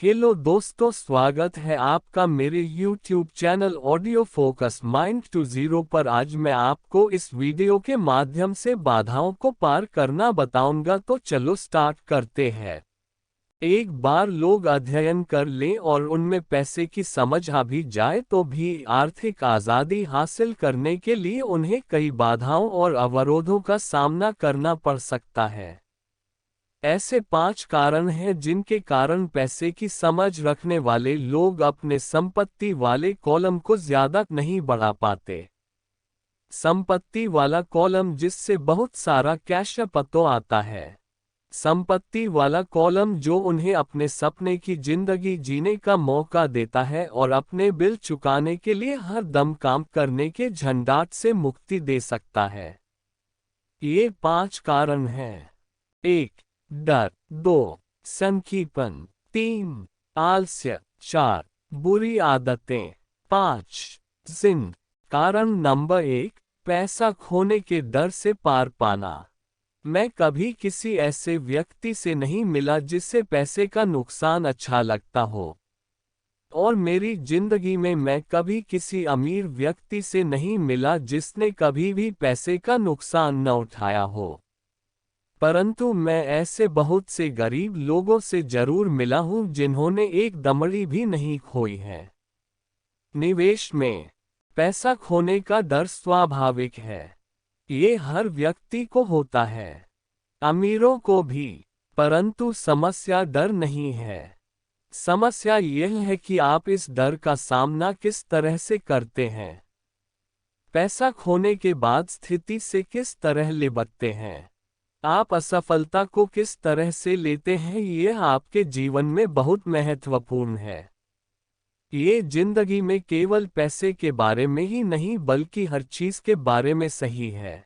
Hello दोस्तों, स्वागत है आपका मेरे YouTube channel audio focus mind to zero पर। आज मैं आपको इस वीडियो के माध्यम से बाधाओं को पार करना बताऊंगा। तो चलो स्टार्ट करते हैं। एक बार लोग अध्ययन कर लें और उनमें पैसे की समझ आ भी जाए तो भी आर्थिक आज़ादी हासिल करने के लिए उन्हें कई बाधाओं और अवरोधों का सामना करना पड़ सकता है। ऐसे 5 कारण हैं जिनके कारण पैसे की समझ रखने वाले लोग अपने संपत्ति वाले कॉलम को ज्यादा नहीं बढ़ा पाते। संपत्ति वाला कॉलम जिससे बहुत सारा कैश पतो आता है। संपत्ति वाला कॉलम जो उन्हें अपने सपने की जिंदगी जीने का मौका देता है और अपने बिल चुकाने के लिए हर दम काम करने के झंझाट से मुक्ति दे सकता है। ये 5 कारण हैं। 1. डर। 2. संकीपन। 3. आलस्य। 4. बुरी आदतें। 5. जिन। कारण नंबर 1, पैसा खोने के डर से पार पाना। मैं कभी किसी ऐसे व्यक्ति से नहीं मिला जिसे पैसे का नुकसान अच्छा लगता हो, और मेरी जिंदगी में मैं कभी किसी अमीर व्यक्ति से नहीं मिला जिसने कभी भी पैसे का नुकसान न उठाया हो। परंतु मैं ऐसे बहुत से गरीब लोगों से जरूर मिला हूं जिन्होंने एक दमड़ी भी नहीं खोई है। निवेश में पैसा खोने का डर स्वाभाविक है। ये हर व्यक्ति को होता है, अमीरों को भी। परंतु समस्या डर नहीं है। समस्या यह है कि आप इस डर का सामना किस तरह से करते हैं। पैसा खोने के बाद स्थिति से किस तरह निपटते हैं। आप असफलता को किस तरह से लेते हैं, यह आपके जीवन में बहुत महत्वपूर्ण है। ये जिंदगी में केवल पैसे के बारे में ही नहीं बल्कि हर चीज के बारे में सही है।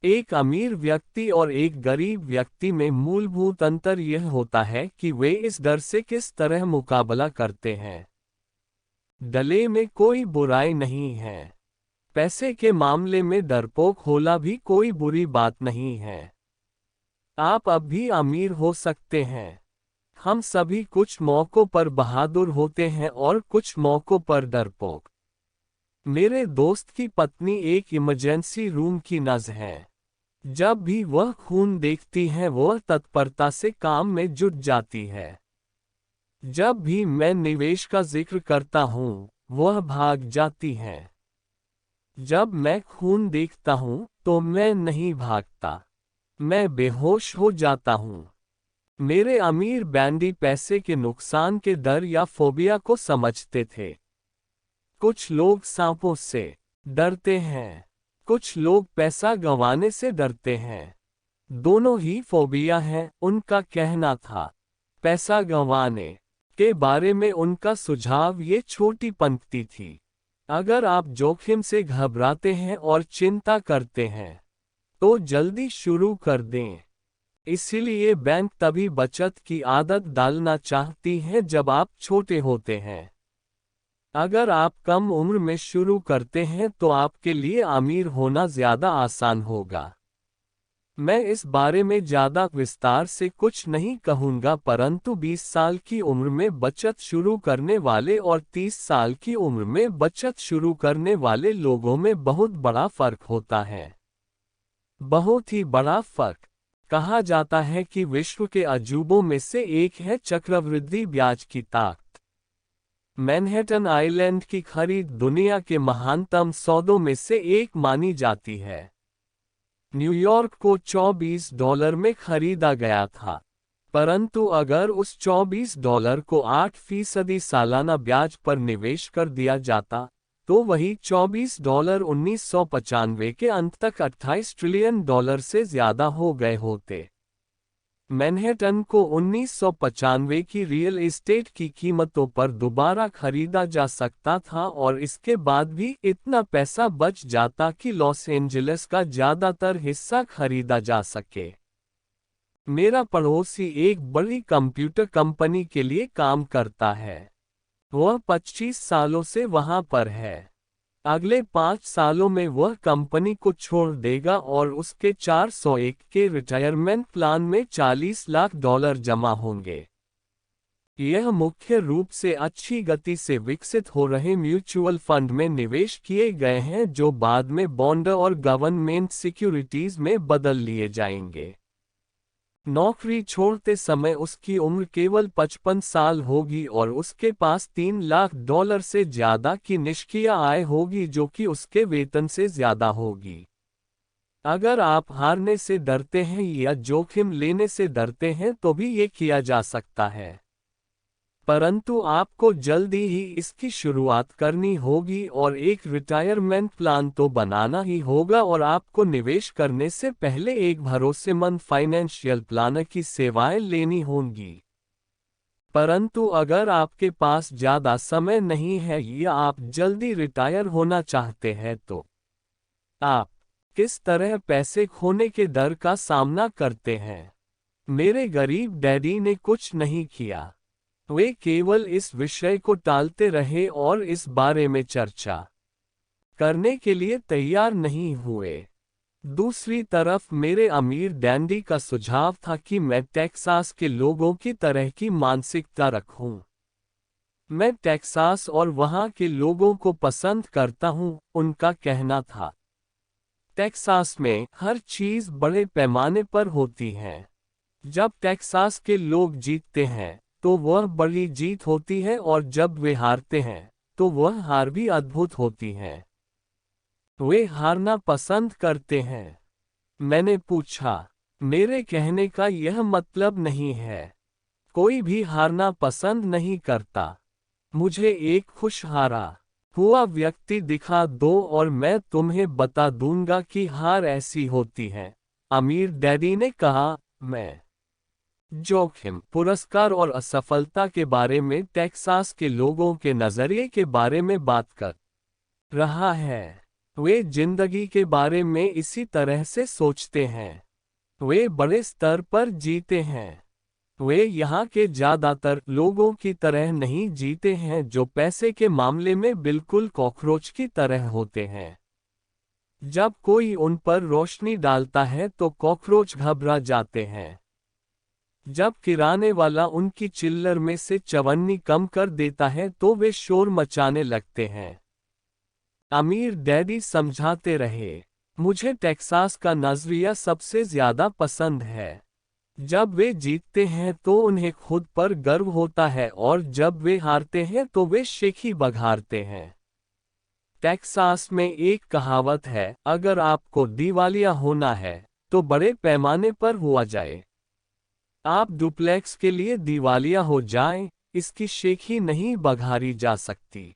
एक अमीर व्यक्ति और एक गरीब व्यक्ति में मूलभूत अंतर यह होता है कि वे इस डर से किस तरह मुकाबला करते हैं। डले में कोई बुराई नहीं है। पैसे के मामले में डरपोक होना भी कोई बुरी बात नहीं है। आप अब भी अमीर हो सकते हैं। हम सभी कुछ मौकों पर बहादुर होते हैं और कुछ मौकों पर डरपोक। मेरे दोस्त की पत्नी एक इमरजेंसी रूम की नर्स है। जब भी वह खून देखती है वह तत्परता से काम में जुट जाती है। जब भी मैं निवेश का जिक्र करता हूँ वह भाग जाती है। जब मैं खून देखता हूँ तो मैं नहीं भागता, मैं बेहोश हो जाता हूँ। मेरे अमीर बैंडी पैसे के नुकसान के डर या फोबिया को समझते थे। कुछ लोग सांपों से डरते हैं, कुछ लोग पैसा गंवाने से डरते हैं। दोनों ही फोबिया हैं, उनका कहना था। पैसा गंवाने के बारे में उनका सुझाव ये छोटी पंक्ति थी: अगर आप जोखिम से घबराते हैं और चिंता करते हैं तो जल्दी शुरू कर दें। इसीलिए बैंक तभी बचत की आदत डालना चाहती है जब आप छोटे होते हैं। अगर आप कम उम्र में शुरू करते हैं तो आपके लिए अमीर होना ज्यादा आसान होगा। मैं इस बारे में ज्यादा विस्तार से कुछ नहीं कहूंगा, परंतु 20 साल की उम्र में बचत शुरू करने वाले और 30 साल की उम्र में बचत शुरू करने वाले लोगों में बहुत बड़ा फर्क होता है। बहुत ही बड़ा फर्क। कहा जाता है कि विश्व के अजूबों में से एक है चक्रवृद्धि ब्याज की ताकत। मैनहट्टन आइलैंड की खरीद दुनिया के महानतम सौदों में से एक मानी जाती है। न्यूयॉर्क को $24 में खरीदा गया था, परंतु अगर उस $24 को 8% सालाना ब्याज पर निवेश कर दिया जाता तो वही $24 1995 के अंत तक $28 ट्रिलियन से ज्यादा हो गए होते। मैनहट्टन को 1995 की रियल एस्टेट की कीमतों पर दोबारा खरीदा जा सकता था और इसके बाद भी इतना पैसा बच जाता कि लॉस एंजलिस का ज्यादातर हिस्सा खरीदा जा सके। मेरा पड़ोसी एक बड़ी कंप्यूटर कंपनी के लिए काम करता है। वह 25 सालों से वहां पर है। अगले 5 सालों में वह कंपनी को छोड़ देगा और उसके 401 के रिटायरमेंट प्लान में $40 लाख जमा होंगे। यह मुख्य रूप से अच्छी गति से विकसित हो रहे म्यूचुअल फंड में निवेश किए गए हैं जो बाद में बॉन्ड और गवर्नमेंट सिक्योरिटीज में बदल लिए जाएंगे। नौकरी छोड़ते समय उसकी उम्र केवल 55 साल होगी और उसके पास $3 लाख से ज्यादा की निष्क्रिय आय होगी जो कि उसके वेतन से ज्यादा होगी। अगर आप हारने से डरते हैं या जोखिम लेने से डरते हैं तो भी ये किया जा सकता है, परंतु आपको जल्दी ही इसकी शुरुआत करनी होगी और एक रिटायरमेंट प्लान तो बनाना ही होगा और आपको निवेश करने से पहले एक भरोसेमंद फाइनेंशियल प्लानर की सेवाएं लेनी होंगी। परंतु अगर आपके पास ज़्यादा समय नहीं है या आप जल्दी रिटायर होना चाहते हैं तो आप किस तरह पैसे खोने के डर का सामना करते हैं? मेरे गरीब डैडी ने कुछ नहीं किया। वे केवल इस विषय को टालते रहे और इस बारे में चर्चा करने के लिए तैयार नहीं हुए। दूसरी तरफ मेरे अमीर डैडी का सुझाव था कि मैं टेक्सास के लोगों की तरह की मानसिकता रखूं। मैं टेक्सास और वहां के लोगों को पसंद करता हूं, उनका कहना था। टेक्सास में हर चीज बड़े पैमाने पर होती है। जब टेक्सास के लोग जीतते हैं तो वह बड़ी जीत होती है और जब वे हारते हैं तो वह हार भी अद्भुत होती है। वे हारना पसंद करते हैं। मैंने पूछा, मेरे कहने का यह मतलब नहीं है। कोई भी हारना पसंद नहीं करता। मुझे एक खुश हारा हुआ व्यक्ति दिखा दो और मैं तुम्हें बता दूंगा कि हार ऐसी होती है। अमीर डैडी ने कहा, मैं जोखिम, पुरस्कार और असफलता के बारे में टेक्सास के लोगों के नजरिए के बारे में बात कर रहा है। वे जिंदगी के बारे में इसी तरह से सोचते हैं। वे बड़े स्तर पर जीते हैं। वे यहाँ के ज्यादातर लोगों की तरह नहीं जीते हैं जो पैसे के मामले में बिल्कुल कॉकरोच की तरह होते हैं। जब कोई उन पर रोशनी डालता है तो कॉकरोच घबरा जाते हैं। जब किराने वाला उनकी चिल्लर में से चवन्नी कम कर देता है तो वे शोर मचाने लगते हैं। अमीर डैडी समझाते रहे, मुझे टेक्सास का नजरिया सबसे ज्यादा पसंद है। जब वे जीतते हैं तो उन्हें खुद पर गर्व होता है और जब वे हारते हैं तो वे शेखी बघारते हैं। टेक्सास में एक कहावत है, अगर आपको दिवालिया होना है तो बड़े पैमाने पर हुआ जाए। आप डुप्लेक्स के लिए दिवालिया हो जाएं, इसकी शेखी नहीं बघारी जा सकती।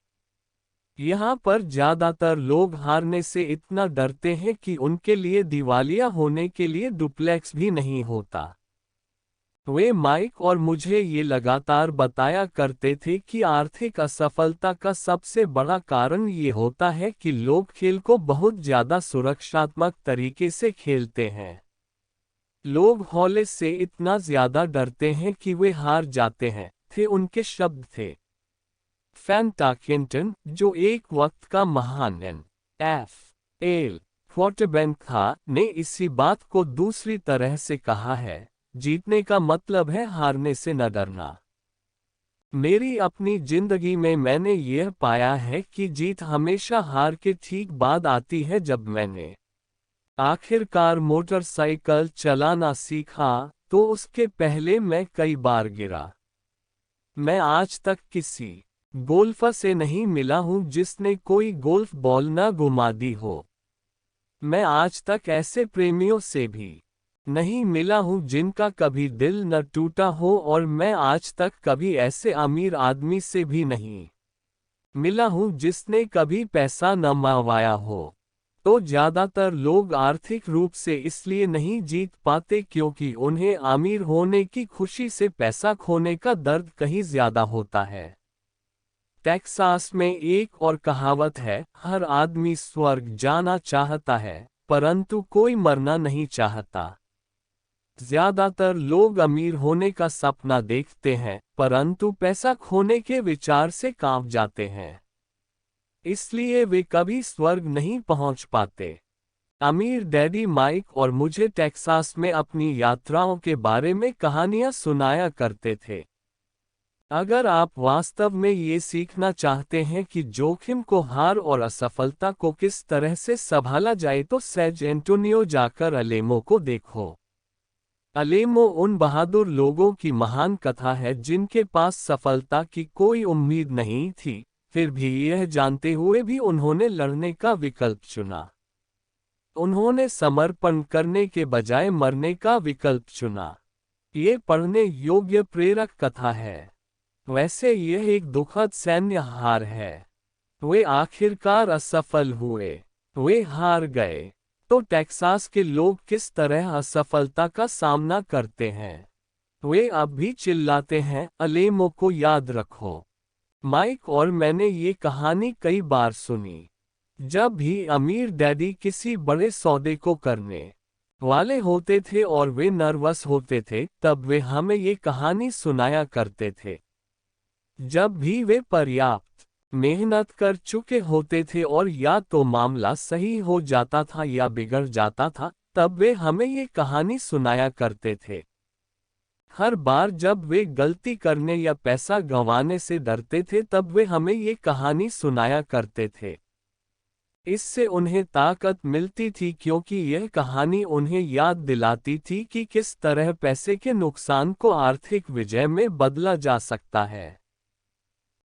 यहाँ पर ज्यादातर लोग हारने से इतना डरते हैं कि उनके लिए दिवालिया होने के लिए डुप्लेक्स भी नहीं होता। वे माइक और मुझे ये लगातार बताया करते थे कि आर्थिक असफलता का सबसे बड़ा कारण ये होता है कि लोग खेल को बहुत ज्यादा सुरक्षात्मक तरीके से खेलते हैं। लोग हौले से इतना ज्यादा डरते हैं कि वे हार जाते हैं, थे उनके शब्द थे। फैंटा किंटन, जो एक वक्त का महान NFL क्वार्टरबैक था, ने इसी बात को दूसरी तरह से कहा है, जीतने का मतलब है हारने से न डरना। मेरी अपनी जिंदगी में मैंने यह पाया है कि जीत हमेशा हार के ठीक बाद आती है। जब मैंने आखिरकार मोटरसाइकिल चलाना सीखा तो उसके पहले मैं कई बार गिरा। मैं आज तक किसी गोल्फर से नहीं मिला हूं जिसने कोई गोल्फ बॉल न घुमा दी हो। मैं आज तक ऐसे प्रेमियों से भी नहीं मिला हूं जिनका कभी दिल न टूटा हो और मैं आज तक कभी ऐसे अमीर आदमी से भी नहीं मिला हूं जिसने कभी पैसा न मंगवाया हो। तो ज्यादातर लोग आर्थिक रूप से इसलिए नहीं जीत पाते क्योंकि उन्हें अमीर होने की खुशी से पैसा खोने का दर्द कहीं ज्यादा होता है। टेक्सास में एक और कहावत है, हर आदमी स्वर्ग जाना चाहता है परंतु कोई मरना नहीं चाहता। ज्यादातर लोग अमीर होने का सपना देखते हैं परंतु पैसा खोने के विचार से कांप जाते हैं, इसलिए वे कभी स्वर्ग नहीं पहुंच पाते। अमीर डैडी माइक और मुझे टेक्सास में अपनी यात्राओं के बारे में कहानियां सुनाया करते थे। अगर आप वास्तव में ये सीखना चाहते हैं कि जोखिम को, हार और असफलता को किस तरह से संभाला जाए तो सैज एंटोनियो जाकर अलेमो को देखो। अलेमो उन बहादुर लोगों की महान कथा है जिनके पास सफलता की कोई उम्मीद नहीं थी, फिर भी यह जानते हुए भी उन्होंने लड़ने का विकल्प चुना। उन्होंने समर्पण करने के बजाय मरने का विकल्प चुना। ये पढ़ने योग्य प्रेरक कथा है। वैसे यह एक दुखद सैन्य हार है। वे आखिरकार असफल हुए। वे हार गए। तो टेक्सास के लोग किस तरह असफलता का सामना करते हैं? वे अब भी चिल्लाते हैं, अलेमो को याद रखो। माइक और मैंने ये कहानी कई बार सुनी। जब भी अमीर डैडी किसी बड़े सौदे को करने वाले होते थे और वे नर्वस होते थे, तब वे हमें ये कहानी सुनाया करते थे। जब भी वे पर्याप्त मेहनत कर चुके होते थे और या तो मामला सही हो जाता था या बिगड़ जाता था, तब वे हमें ये कहानी सुनाया करते थे। हर बार जब वे गलती करने या पैसा गंवाने से डरते थे, तब वे हमें ये कहानी सुनाया करते थे। इससे उन्हें ताकत मिलती थी, क्योंकि यह कहानी उन्हें याद दिलाती थी कि किस तरह पैसे के नुकसान को आर्थिक विजय में बदला जा सकता है।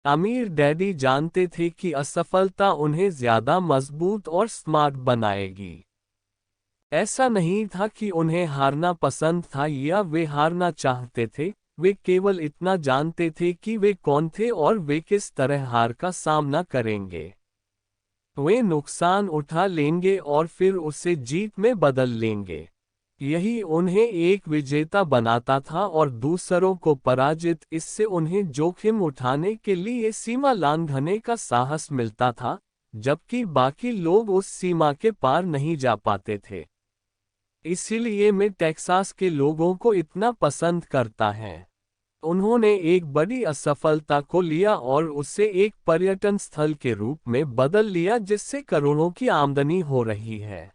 अमीर डैडी जानते थे कि असफलता उन्हें ज्यादा मजबूत और स्मार्ट बनाएगी। ऐसा नहीं था कि उन्हें हारना पसंद था या वे हारना चाहते थे, वे केवल इतना जानते थे कि वे कौन थे और वे किस तरह हार का सामना करेंगे। वे नुकसान उठा लेंगे और फिर उसे जीत में बदल लेंगे। यही उन्हें एक विजेता बनाता था और दूसरों को पराजित। इससे उन्हें जोखिम उठाने के लिए सीमा लांघने का साहस मिलता था, जबकि बाकी लोग उस सीमा के पार नहीं जा पाते थे। इसीलिए मैं टेक्सास के लोगों को इतना पसंद करता है। उन्होंने एक बड़ी असफलता को लिया और उसे एक पर्यटन स्थल के रूप में बदल लिया जिससे करोड़ों की आमदनी हो रही है।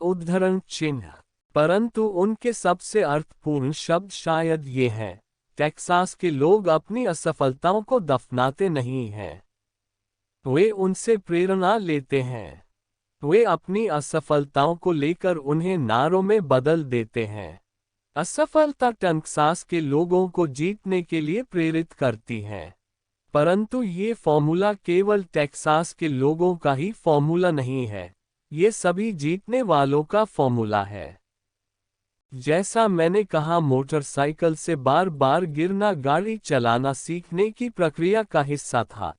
उद्धरण चिन्ह। परंतु उनके सबसे अर्थपूर्ण शब्द शायद ये हैं, टेक्सास के लोग अपनी असफलताओं को दफनाते नहीं हैं। वे उनसे प्रेरणा लेते हैं। वे अपनी असफलताओं को लेकर उन्हें नारों में बदल देते हैं। असफलता टेक्सास के लोगों को जीतने के लिए प्रेरित करती है। परंतु ये फॉर्मूला केवल टेक्सास के लोगों का ही फॉर्मूला नहीं है, ये सभी जीतने वालों का फॉर्मूला है। जैसा मैंने कहा, मोटरसाइकिल से बार बार गिरना गाड़ी चलाना सीखने की प्रक्रिया का हिस्सा था।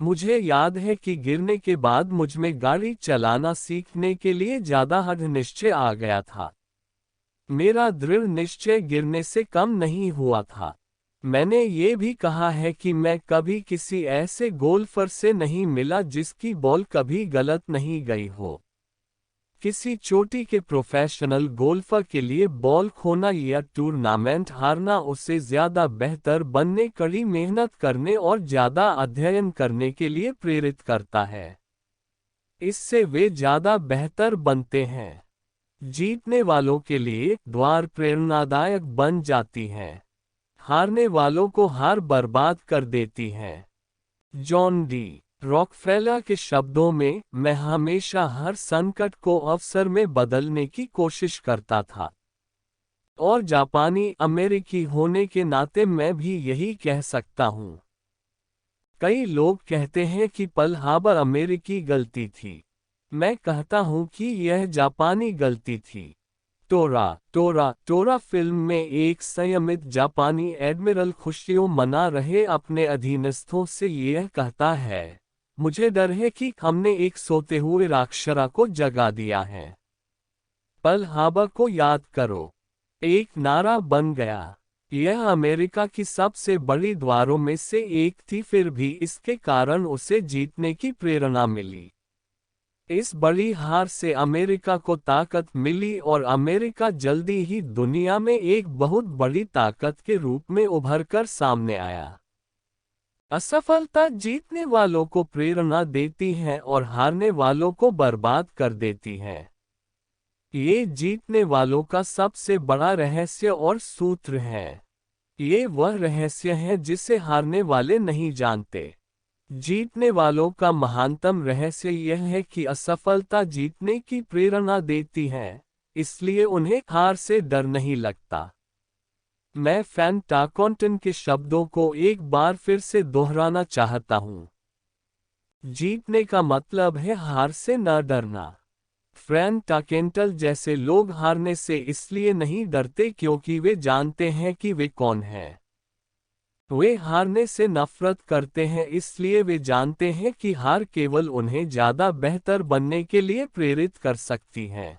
मुझे याद है कि गिरने के बाद मुझमें गाड़ी चलाना सीखने के लिए ज्यादा दृढ़ निश्चय आ गया था। मेरा दृढ़ निश्चय गिरने से कम नहीं हुआ था। मैंने ये भी कहा है कि मैं कभी किसी ऐसे गोल्फर से नहीं मिला जिसकी बॉल कभी गलत नहीं गई हो। किसी चोटी के प्रोफेशनल गोल्फर के लिए बॉल खोना या टूर्नामेंट हारना उसे ज्यादा बेहतर बनने, कड़ी मेहनत करने और ज्यादा अध्ययन करने के लिए प्रेरित करता है। इससे वे ज्यादा बेहतर बनते हैं। जीतने वालों के लिए द्वार प्रेरणादायक बन जाती हैं। हारने वालों को हार बर्बाद कर देती हैं। जॉन डी रॉकफेलर के शब्दों में, मैं हमेशा हर संकट को अवसर में बदलने की कोशिश करता था। और जापानी अमेरिकी होने के नाते मैं भी यही कह सकता हूँ। कई लोग कहते हैं कि पर्ल हार्बर अमेरिकी गलती थी। मैं कहता हूं कि यह जापानी गलती थी। टोरा फिल्म में एक संयमित जापानी एडमिरल खुशियों मना रहे अपने अधीनस्थों से यह कहता है, मुझे डर है कि हमने एक सोते हुए राक्षरा को जगा दिया है। पर्ल हार्बर को याद करो। एक नारा बन गया। यह अमेरिका की सबसे बड़ी द्वारों में से एक थी, फिर भी इसके कारण उसे जीतने की प्रेरणा मिली। इस बड़ी हार से अमेरिका को ताकत मिली और अमेरिका जल्दी ही दुनिया में एक बहुत बड़ी ताकत के रूप में उभरकर सामने आया। असफलता जीतने वालों को प्रेरणा देती है और हारने वालों को बर्बाद कर देती है। ये जीतने वालों का सबसे बड़ा रहस्य और सूत्र है। ये वह रहस्य है जिसे हारने वाले नहीं जानते। जीतने वालों का महानतम रहस्य यह है कि असफलता जीतने की प्रेरणा देती है, इसलिए उन्हें हार से डर नहीं लगता। मैं फैन टाकॉन्टन के शब्दों को एक बार फिर से दोहराना चाहता हूं। जीतने का मतलब है हार से न डरना। फ्रैन टाकेंटल जैसे लोग हारने से इसलिए नहीं डरते क्योंकि वे जानते हैं कि वे कौन हैं। वे हारने से नफरत करते हैं इसलिए वे जानते हैं कि हार केवल उन्हें ज़्यादा बेहतर बनने के लिए प्रेरित कर सकती है।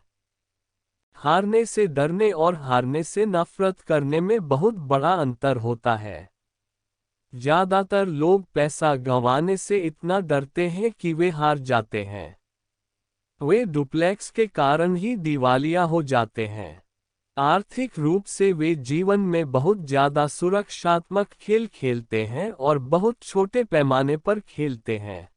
हारने से डरने और हारने से नफरत करने में बहुत बड़ा अंतर होता है। ज़्यादातर लोग पैसा गंवाने से इतना डरते हैं कि वे हार जाते हैं। वे डुप्लेक्स के कारण ही दिवालिया हो जाते हैं। आर्थिक रूप से वे जीवन में बहुत ज़्यादा सुरक्षात्मक खेल खेलते हैं और बहुत छोटे पैमाने पर खेलते हैं।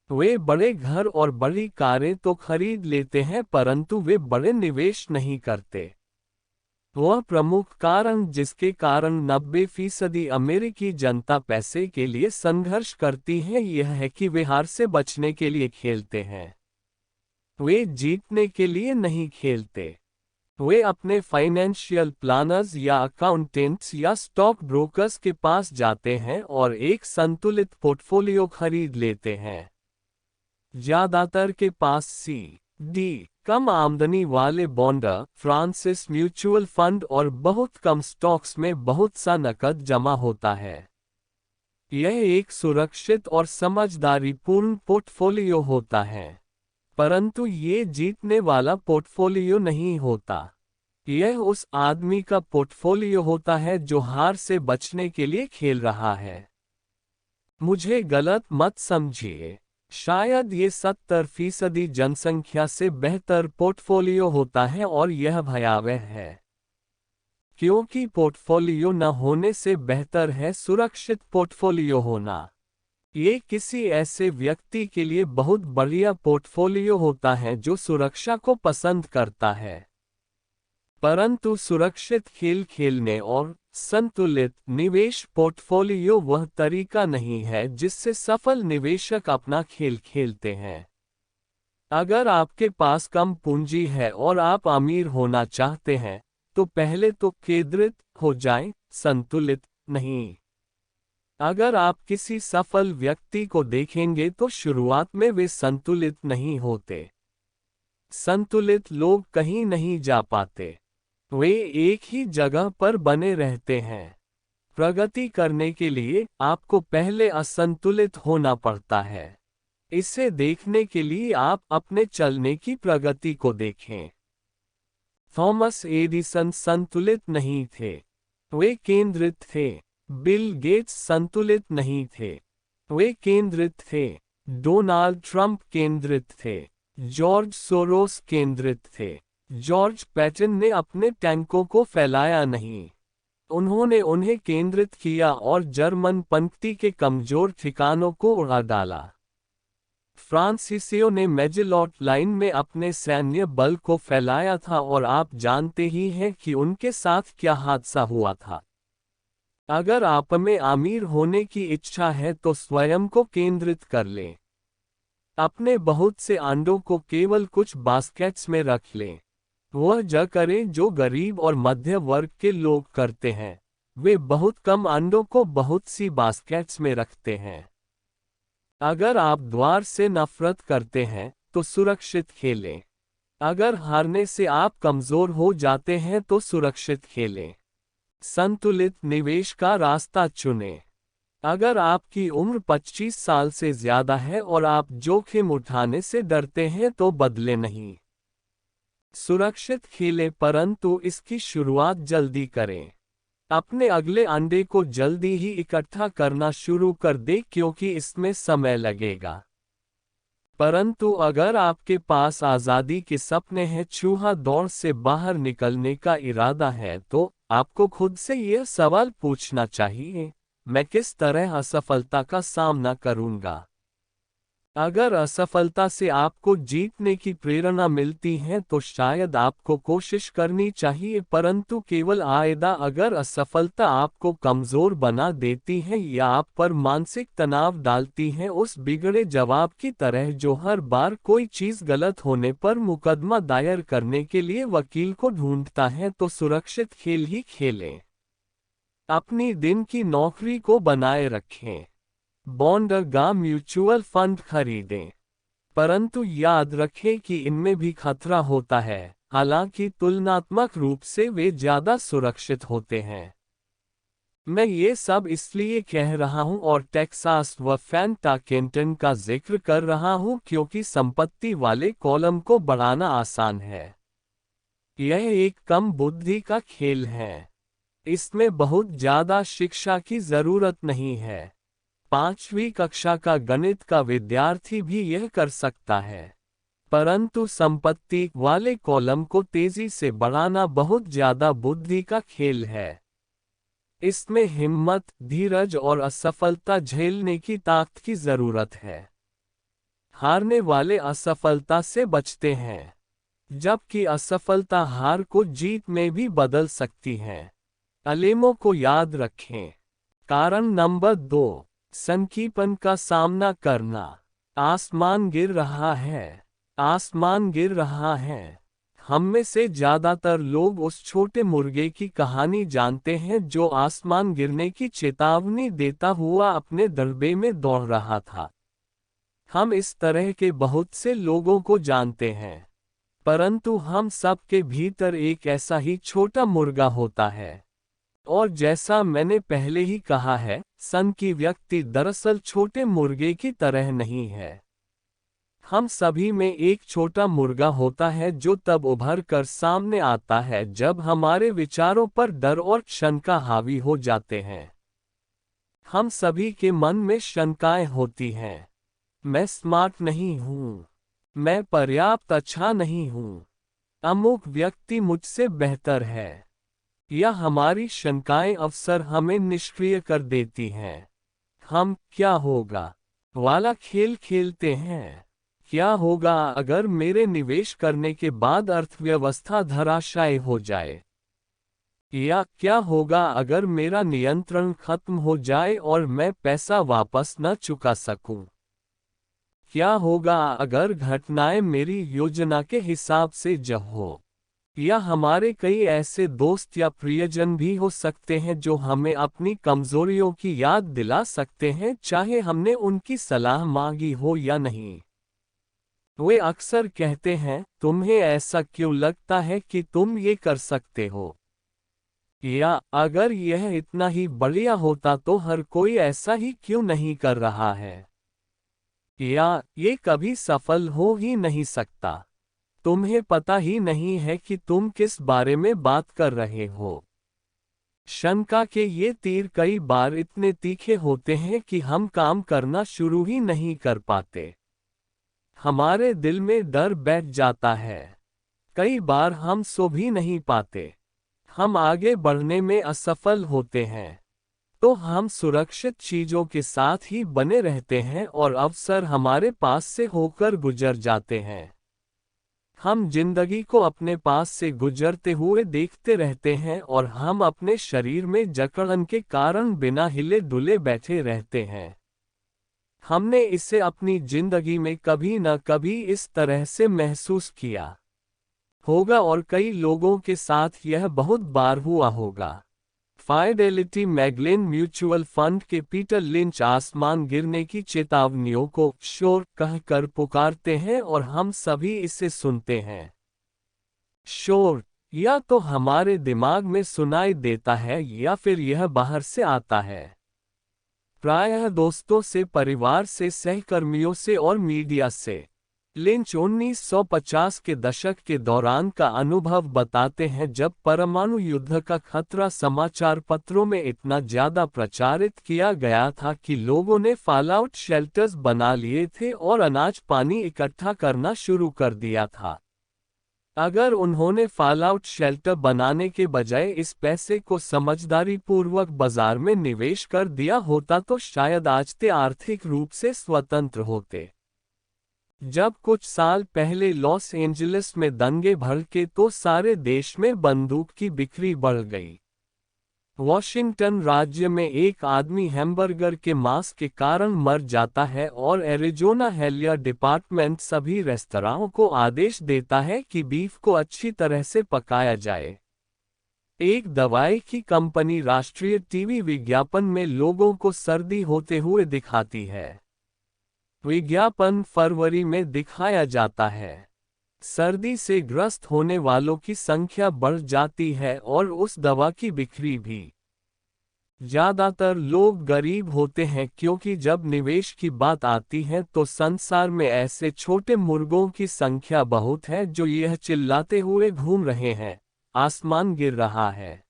वे बड़े घर और बड़ी कारें तो खरीद लेते हैं परंतु वे बड़े निवेश नहीं करते। वह प्रमुख कारण जिसके कारण 90% अमेरिकी जनता पैसे के लिए संघर्ष करती है यह है कि वे हार से बचने के लिए खेलते हैं। वे जीतने के लिए नहीं खेलते। वे अपने फाइनेंशियल प्लानर्स या अकाउंटेंट्स या स्टॉक ब्रोकर्स के पास जाते हैं और एक संतुलित पोर्टफोलियो खरीद लेते हैं। ज्यादातर के पास सी.डी. कम आमदनी वाले बॉन्ड, फ्रांसिस म्यूचुअल फंड और बहुत कम स्टॉक्स में बहुत सा नकद जमा होता है। यह एक सुरक्षित और समझदारीपूर्ण पोर्टफोलियो होता है, परंतु ये जीतने वाला पोर्टफोलियो नहीं होता। यह उस आदमी का पोर्टफोलियो होता है जो हार से बचने के लिए खेल रहा है। मुझे गलत मत समझिए, शायद ये 70% जनसंख्या से बेहतर पोर्टफोलियो होता है और यह भयावह है, क्योंकि पोर्टफोलियो न होने से बेहतर है सुरक्षित पोर्टफोलियो होना। ये किसी ऐसे व्यक्ति के लिए बहुत बढ़िया पोर्टफोलियो होता है जो सुरक्षा को पसंद करता है, परंतु सुरक्षित खेल खेलने और संतुलित निवेश पोर्टफोलियो वह तरीका नहीं है जिससे सफल निवेशक अपना खेल खेलते हैं। अगर आपके पास कम पूंजी है और आप अमीर होना चाहते हैं, तो पहले तो केंद्रित हो जाएं, संतुलित नहीं। अगर आप किसी सफल व्यक्ति को देखेंगे तो शुरुआत में वे संतुलित नहीं होते। संतुलित लोग कहीं नहीं जा पाते, वे एक ही जगह पर बने रहते हैं। प्रगति करने के लिए आपको पहले असंतुलित होना पड़ता है। इसे देखने के लिए आप अपने चलने की प्रगति को देखें। थॉमस एडिसन संतुलित नहीं थे, वे केंद्रित थे। बिल गेट्स संतुलित नहीं थे, वे केंद्रित थे। डोनाल्ड ट्रंप केंद्रित थे। जॉर्ज सोरोस केंद्रित थे। जॉर्ज पैटन ने अपने टैंकों को फैलाया नहीं, उन्होंने उन्हें केंद्रित किया और जर्मन पंक्ति के कमजोर ठिकानों को उड़ा डाला। फ्रांसीसियों ने मेजेलॉट लाइन में अपने सैन्य बल को फैलाया था और आप जानते ही हैं कि उनके साथ क्या हादसा हुआ था। अगर आप में अमीर होने की इच्छा है तो स्वयं को केंद्रित कर लें। अपने बहुत से अंडों को केवल कुछ बास्केट्स में रख लें। वह जो करें जो गरीब और मध्य वर्ग के लोग करते हैं, वे बहुत कम अंडों को बहुत सी बास्केट्स में रखते हैं। अगर आप द्वार से नफरत करते हैं तो सुरक्षित खेलें। अगर हारने से आप कमजोर हो जाते हैं तो सुरक्षित खेलें। संतुलित निवेश का रास्ता चुनें। अगर आपकी उम्र 25 साल से ज्यादा है और आप जोखिम उठाने से डरते हैं तो बदले नहीं। सुरक्षित खेलें परंतु इसकी शुरुआत जल्दी करें। अपने अगले अंडे को जल्दी ही इकट्ठा करना शुरू कर दें क्योंकि इसमें समय लगेगा। परंतु अगर आपके पास आज़ादी के सपने हैं, चूहा दौड़ से बाहर निकलने का इरादा है, तो आपको खुद से यह सवाल पूछना चाहिए, मैं किस तरह असफलता का सामना करूंगा। अगर असफलता से आपको जीतने की प्रेरणा मिलती है तो शायद आपको कोशिश करनी चाहिए, परंतु केवल आएदा अगर असफलता आपको कमजोर बना देती है या आप पर मानसिक तनाव डालती है, उस बिगड़े जवाब की तरह जो हर बार कोई चीज गलत होने पर मुकदमा दायर करने के लिए वकील को ढूंढता है, तो सुरक्षित खेल ही खेलें। अपनी दिन की नौकरी को बनाए रखें। बॉन्ड या म्यूचुअल फंड खरीदें, परंतु याद रखें कि इनमें भी खतरा होता है, हालांकि तुलनात्मक रूप से वे ज्यादा सुरक्षित होते हैं। मैं ये सब इसलिए कह रहा हूं और टेक्सास व फैंटाकेंटन का जिक्र कर रहा हूं क्योंकि संपत्ति वाले कॉलम को बढ़ाना आसान है। यह एक कम बुद्धि का खेल है। इसमें बहुत ज्यादा शिक्षा की जरूरत नहीं है। 5वीं कक्षा का गणित का विद्यार्थी भी यह कर सकता है, परंतु संपत्ति वाले कॉलम को तेजी से बढ़ाना बहुत ज्यादा बुद्धि का खेल है। इसमें हिम्मत, धीरज और असफलता झेलने की ताकत की जरूरत है। हारने वाले असफलता से बचते हैं, जबकि असफलता हार को जीत में भी बदल सकती है। अलेमों को याद रखें। कारण नंबर 2, संकीपन का सामना करना। आसमान गिर रहा है। आसमान गिर रहा है। हम में से ज्यादातर लोग उस छोटे मुर्गे की कहानी जानते हैं जो आसमान गिरने की चेतावनी देता हुआ अपने दड़बे में दौड़ रहा था। हम इस तरह के बहुत से लोगों को जानते हैं, परंतु हम सब के भीतर एक ऐसा ही छोटा मुर्गा होता है। और जैसा मैंने पहले ही कहा है, सन की व्यक्ति दरअसल छोटे मुर्गे की तरह नहीं है। हम सभी में एक छोटा मुर्गा होता है जो तब उभर कर सामने आता है जब हमारे विचारों पर डर और शंका हावी हो जाते हैं। हम सभी के मन में शंकाएं होती हैं। मैं स्मार्ट नहीं हूँ। मैं पर्याप्त अच्छा नहीं हूँ। अमुक व्यक्ति मुझसे बेहतर है। या हमारी शंकाएं अक्सर हमें निष्क्रिय कर देती हैं। हम क्या होगा वाला खेल खेलते हैं। क्या होगा अगर मेरे निवेश करने के बाद अर्थव्यवस्था धराशायी हो जाए? या क्या होगा अगर मेरा नियंत्रण खत्म हो जाए और मैं पैसा वापस न चुका सकूं? क्या होगा अगर घटनाएं मेरी योजना के हिसाब से ज हो? या हमारे कई ऐसे दोस्त या प्रियजन भी हो सकते हैं जो हमें अपनी कमजोरियों की याद दिला सकते हैं, चाहे हमने उनकी सलाह मांगी हो या नहीं। वे अक्सर कहते हैं, तुम्हें ऐसा क्यों लगता है कि तुम ये कर सकते हो? या अगर यह इतना ही बढ़िया होता तो हर कोई ऐसा ही क्यों नहीं कर रहा है? या ये कभी सफल हो ही नहीं सकता। तुम्हें पता ही नहीं है कि तुम किस बारे में बात कर रहे हो। शंका के ये तीर कई बार इतने तीखे होते हैं कि हम काम करना शुरू ही नहीं कर पाते। हमारे दिल में डर बैठ जाता है। कई बार हम सो भी नहीं पाते। हम आगे बढ़ने में असफल होते हैं, तो हम सुरक्षित चीजों के साथ ही बने रहते हैं और अवसर हमारे पास से होकर गुजर जाते हैं। हम जिंदगी को अपने पास से गुजरते हुए देखते रहते हैं और हम अपने शरीर में जकड़न के कारण बिना हिले डुले बैठे रहते हैं। हमने इसे अपनी जिंदगी में कभी न कभी इस तरह से महसूस किया होगा और कई लोगों के साथ यह बहुत बार हुआ होगा। फाइडेलिटी मैगलेन म्यूचुअल फंड के पीटर लिंच आसमान गिरने की चेतावनियों को शोर कहकर पुकारते हैं और हम सभी इसे सुनते हैं। शोर या तो हमारे दिमाग में सुनाई देता है या फिर यह बाहर से आता है, प्रायः दोस्तों से, परिवार से, सहकर्मियों से और मीडिया से। लिंच 1950 के दशक के दौरान का अनुभव बताते हैं जब परमाणु युद्ध का खतरा समाचार पत्रों में इतना ज्यादा प्रचारित किया गया था कि लोगों ने फॉलआउट शेल्टर्स बना लिए थे और अनाज पानी इकट्ठा करना शुरू कर दिया था। अगर उन्होंने फॉलआउट शेल्टर बनाने के बजाय इस पैसे को समझदारीपूर्वक बाजार में निवेश कर दिया होता तो शायद आज ते आर्थिक रूप से स्वतंत्र होते। जब कुछ साल पहले लॉस एंजलिस में दंगे भड़के तो सारे देश में बंदूक की बिक्री बढ़ गई। वॉशिंगटन राज्य में एक आदमी हैमबर्गर के मांस के कारण मर जाता है और एरिजोना हेल्थ डिपार्टमेंट सभी रेस्तराओं को आदेश देता है कि बीफ को अच्छी तरह से पकाया जाए। एक दवाई की कंपनी राष्ट्रीय टीवी विज्ञापन में लोगों को सर्दी होते हुए दिखाती है। विज्ञापन फरवरी में दिखाया जाता है। सर्दी से ग्रस्त होने वालों की संख्या बढ़ जाती है और उस दवा की बिक्री भी। ज्यादातर लोग गरीब होते हैं क्योंकि जब निवेश की बात आती है तो संसार में ऐसे छोटे मुर्गों की संख्या बहुत है जो यह चिल्लाते हुए घूम रहे हैं, आसमान गिर रहा है,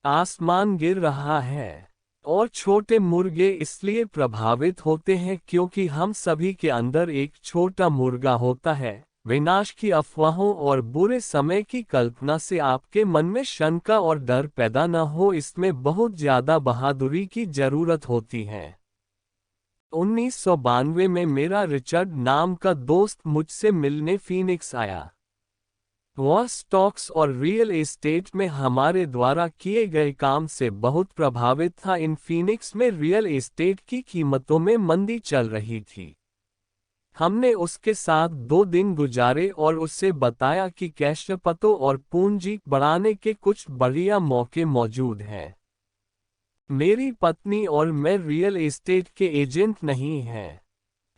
आसमान गिर रहा है। और छोटे मुर्गे इसलिए प्रभावित होते हैं क्योंकि हम सभी के अंदर एक छोटा मुर्गा होता है। विनाश की अफवाहों और बुरे समय की कल्पना से आपके मन में शंका और डर पैदा न हो, इसमें बहुत ज्यादा बहादुरी की जरूरत होती है। 1992 में मेरा रिचर्ड नाम का दोस्त मुझसे मिलने फीनिक्स आया। वह स्टॉक्स और रियल एस्टेट में हमारे द्वारा किए गए काम से बहुत प्रभावित था। इन फीनिक्स में रियल एस्टेट की कीमतों में मंदी चल रही थी। हमने उसके साथ 2 दिन गुजारे और उससे बताया कि कैशपतों और पूंजी बढ़ाने के कुछ बढ़िया मौके मौजूद हैं। मेरी पत्नी और मैं रियल एस्टेट के एजेंट नहीं हैं,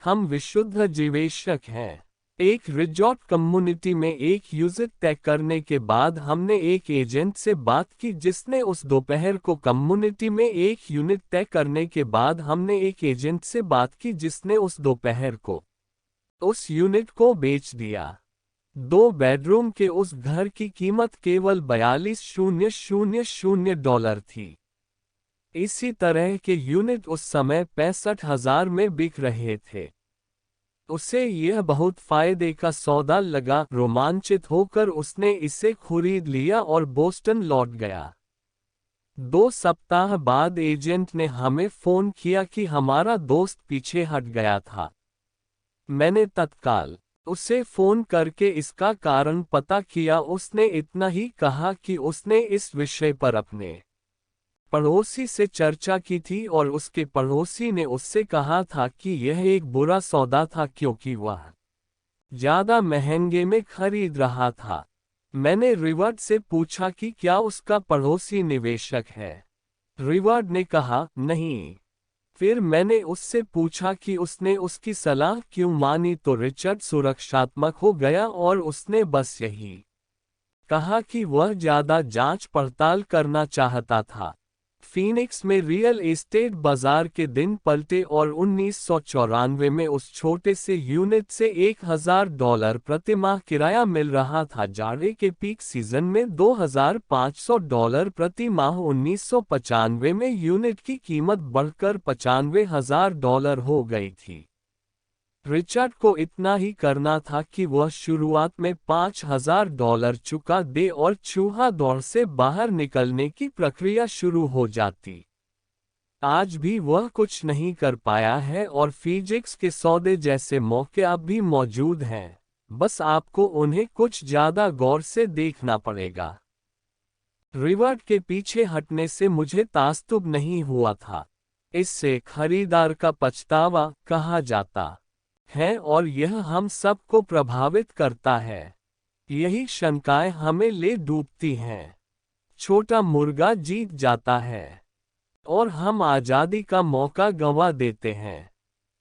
हम विशुद्ध निवेशक हैं। एक रिजॉर्ट कम्युनिटी में एक यूनिट तय करने के बाद हमने एक एजेंट से बात की जिसने उस दोपहर को कम्युनिटी में एक यूनिट तय करने के बाद हमने एक एजेंट से बात की जिसने उस दोपहर को उस यूनिट को बेच दिया। 2 बेडरूम के उस घर की कीमत केवल $42,000 थी। इसी तरह के यूनिट उस समय 65,000 में बिक रहे थे। उसे यह बहुत फायदे का सौदा लगा। रोमांचित होकर उसने इसे खरीद लिया और बोस्टन लौट गया। 2 सप्ताह बाद एजेंट ने हमें फोन किया कि हमारा दोस्त पीछे हट गया था। मैंने तत्काल उसे फोन करके इसका कारण पता किया। उसने इतना ही कहा कि उसने इस विषय पर अपने पड़ोसी से चर्चा की थी और उसके पड़ोसी ने उससे कहा था कि यह एक बुरा सौदा था क्योंकि वह ज्यादा महंगे में खरीद रहा था। मैंने रिवर्ड से पूछा कि क्या उसका पड़ोसी निवेशक है। रिवर्ड ने कहा नहीं। फिर मैंने उससे पूछा कि उसने उसकी सलाह क्यों मानी तो रिचर्ड सुरक्षात्मक हो गया और उसने बस यही कहा कि वह ज्यादा जांच पड़ताल करना चाहता था। फीनिक्स में रियल एस्टेट बाजार के दिन पलटे और 1994 में उस छोटे से यूनिट से $1,000 प्रति माह किराया मिल रहा था। जाड़े के पीक सीजन में $2,500 प्रति माह। 1995 में यूनिट की कीमत बढ़कर $95,000 हो गई थी। रिचर्ड को इतना ही करना था कि वह शुरुआत में $5,000 चुका दे और चूहा दौड़ से बाहर निकलने की प्रक्रिया शुरू हो जाती। आज भी वह कुछ नहीं कर पाया है और फिजिक्स के सौदे जैसे मौके अब भी मौजूद हैं, बस आपको उन्हें कुछ ज्यादा गौर से देखना पड़ेगा। रिवर्ड के पीछे हटने से मुझे ताज्जुब नहीं हुआ था। इससे खरीदार का पछतावा कहा जाता है और यह हम सबको प्रभावित करता है। यही शंकाएं हमें ले डूबती हैं। छोटा मुर्गा जीत जाता है और हम आजादी का मौका गंवा देते हैं।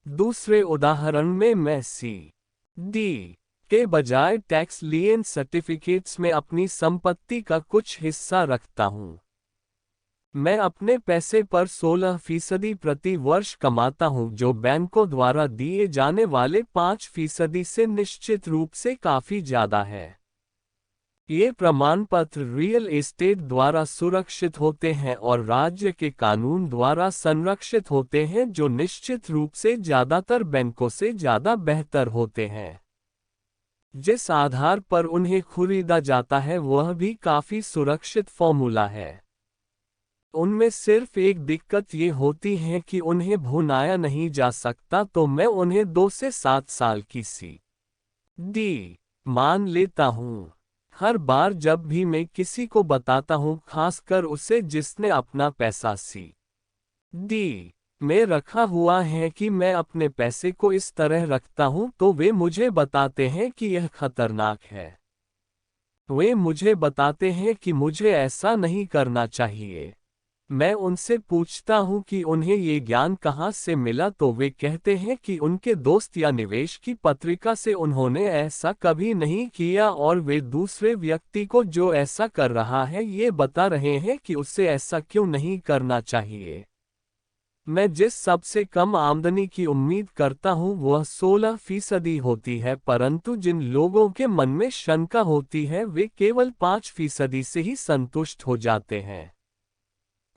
दूसरे उदाहरण में मैं सी.डी. के बजाय टैक्स लिएन सर्टिफिकेट्स में अपनी संपत्ति का कुछ हिस्सा रखता हूं। मैं अपने पैसे पर 16% प्रति वर्ष कमाता हूं, जो बैंकों द्वारा दिए जाने वाले 5% से निश्चित रूप से काफी ज्यादा है। ये प्रमाण पत्र रियल एस्टेट द्वारा सुरक्षित होते हैं और राज्य के कानून द्वारा संरक्षित होते हैं, जो निश्चित रूप से ज्यादातर बैंकों से ज्यादा बेहतर होते हैं। जिस आधार पर उन्हें खरीदा जाता है वह भी काफी सुरक्षित फॉर्मूला है। उनमें सिर्फ एक दिक्कत ये होती है कि उन्हें भुनाया नहीं जा सकता, तो मैं उन्हें 2 से 7 साल की सी.डी. मान लेता हूँ। हर बार जब भी मैं किसी को बताता हूँ, खासकर उसे जिसने अपना पैसा सी.डी. में रखा हुआ है, कि मैं अपने पैसे को इस तरह रखता हूँ, तो वे मुझे बताते हैं कि यह खतरनाक है। वे मुझे बताते हैं कि मुझे ऐसा नहीं करना चाहिए। मैं उनसे पूछता हूं कि उन्हें ये ज्ञान कहां से मिला, तो वे कहते हैं कि उनके दोस्त या निवेश की पत्रिका से। उन्होंने ऐसा कभी नहीं किया, और वे दूसरे व्यक्ति को जो ऐसा कर रहा है ये बता रहे हैं कि उसे ऐसा क्यों नहीं करना चाहिए। मैं जिस सबसे कम आमदनी की उम्मीद करता हूं वह 16% होती है, परंतु जिन लोगों के मन में शंका होती है वे केवल 5% से ही संतुष्ट हो जाते हैं।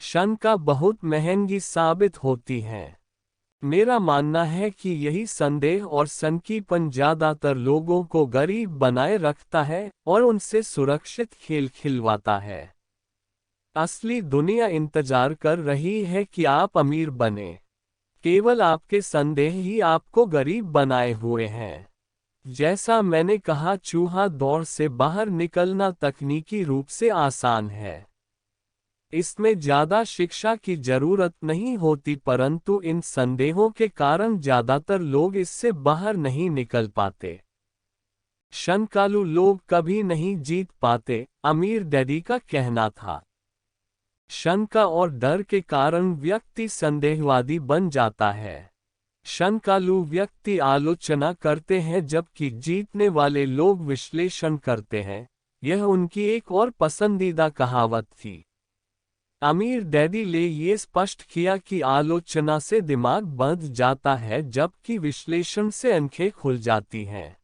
शंका बहुत महंगी साबित होती है। मेरा मानना है कि यही संदेह और सनकीपन ज्यादातर लोगों को गरीब बनाए रखता है और उनसे सुरक्षित खेल खिलवाता है। असली दुनिया इंतजार कर रही है कि आप अमीर बने। केवल आपके संदेह ही आपको गरीब बनाए हुए हैं। जैसा मैंने कहा, चूहा दौड़ से बाहर निकलना तकनीकी रूप से आसान है। इसमें ज्यादा शिक्षा की जरूरत नहीं होती, परंतु इन संदेहों के कारण ज्यादातर लोग इससे बाहर नहीं निकल पाते। शंकालु लोग कभी नहीं जीत पाते, अमीर डैडी का कहना था। शंका और डर के कारण व्यक्ति संदेहवादी बन जाता है। शंकालु व्यक्ति आलोचना करते हैं, जबकि जीतने वाले लोग विश्लेषण करते हैं। यह उनकी एक और पसंदीदा कहावत थी। अमीर डैडी ने ये स्पष्ट किया कि आलोचना से दिमाग बंध जाता है, जबकि विश्लेषण से आंखें खुल जाती हैं।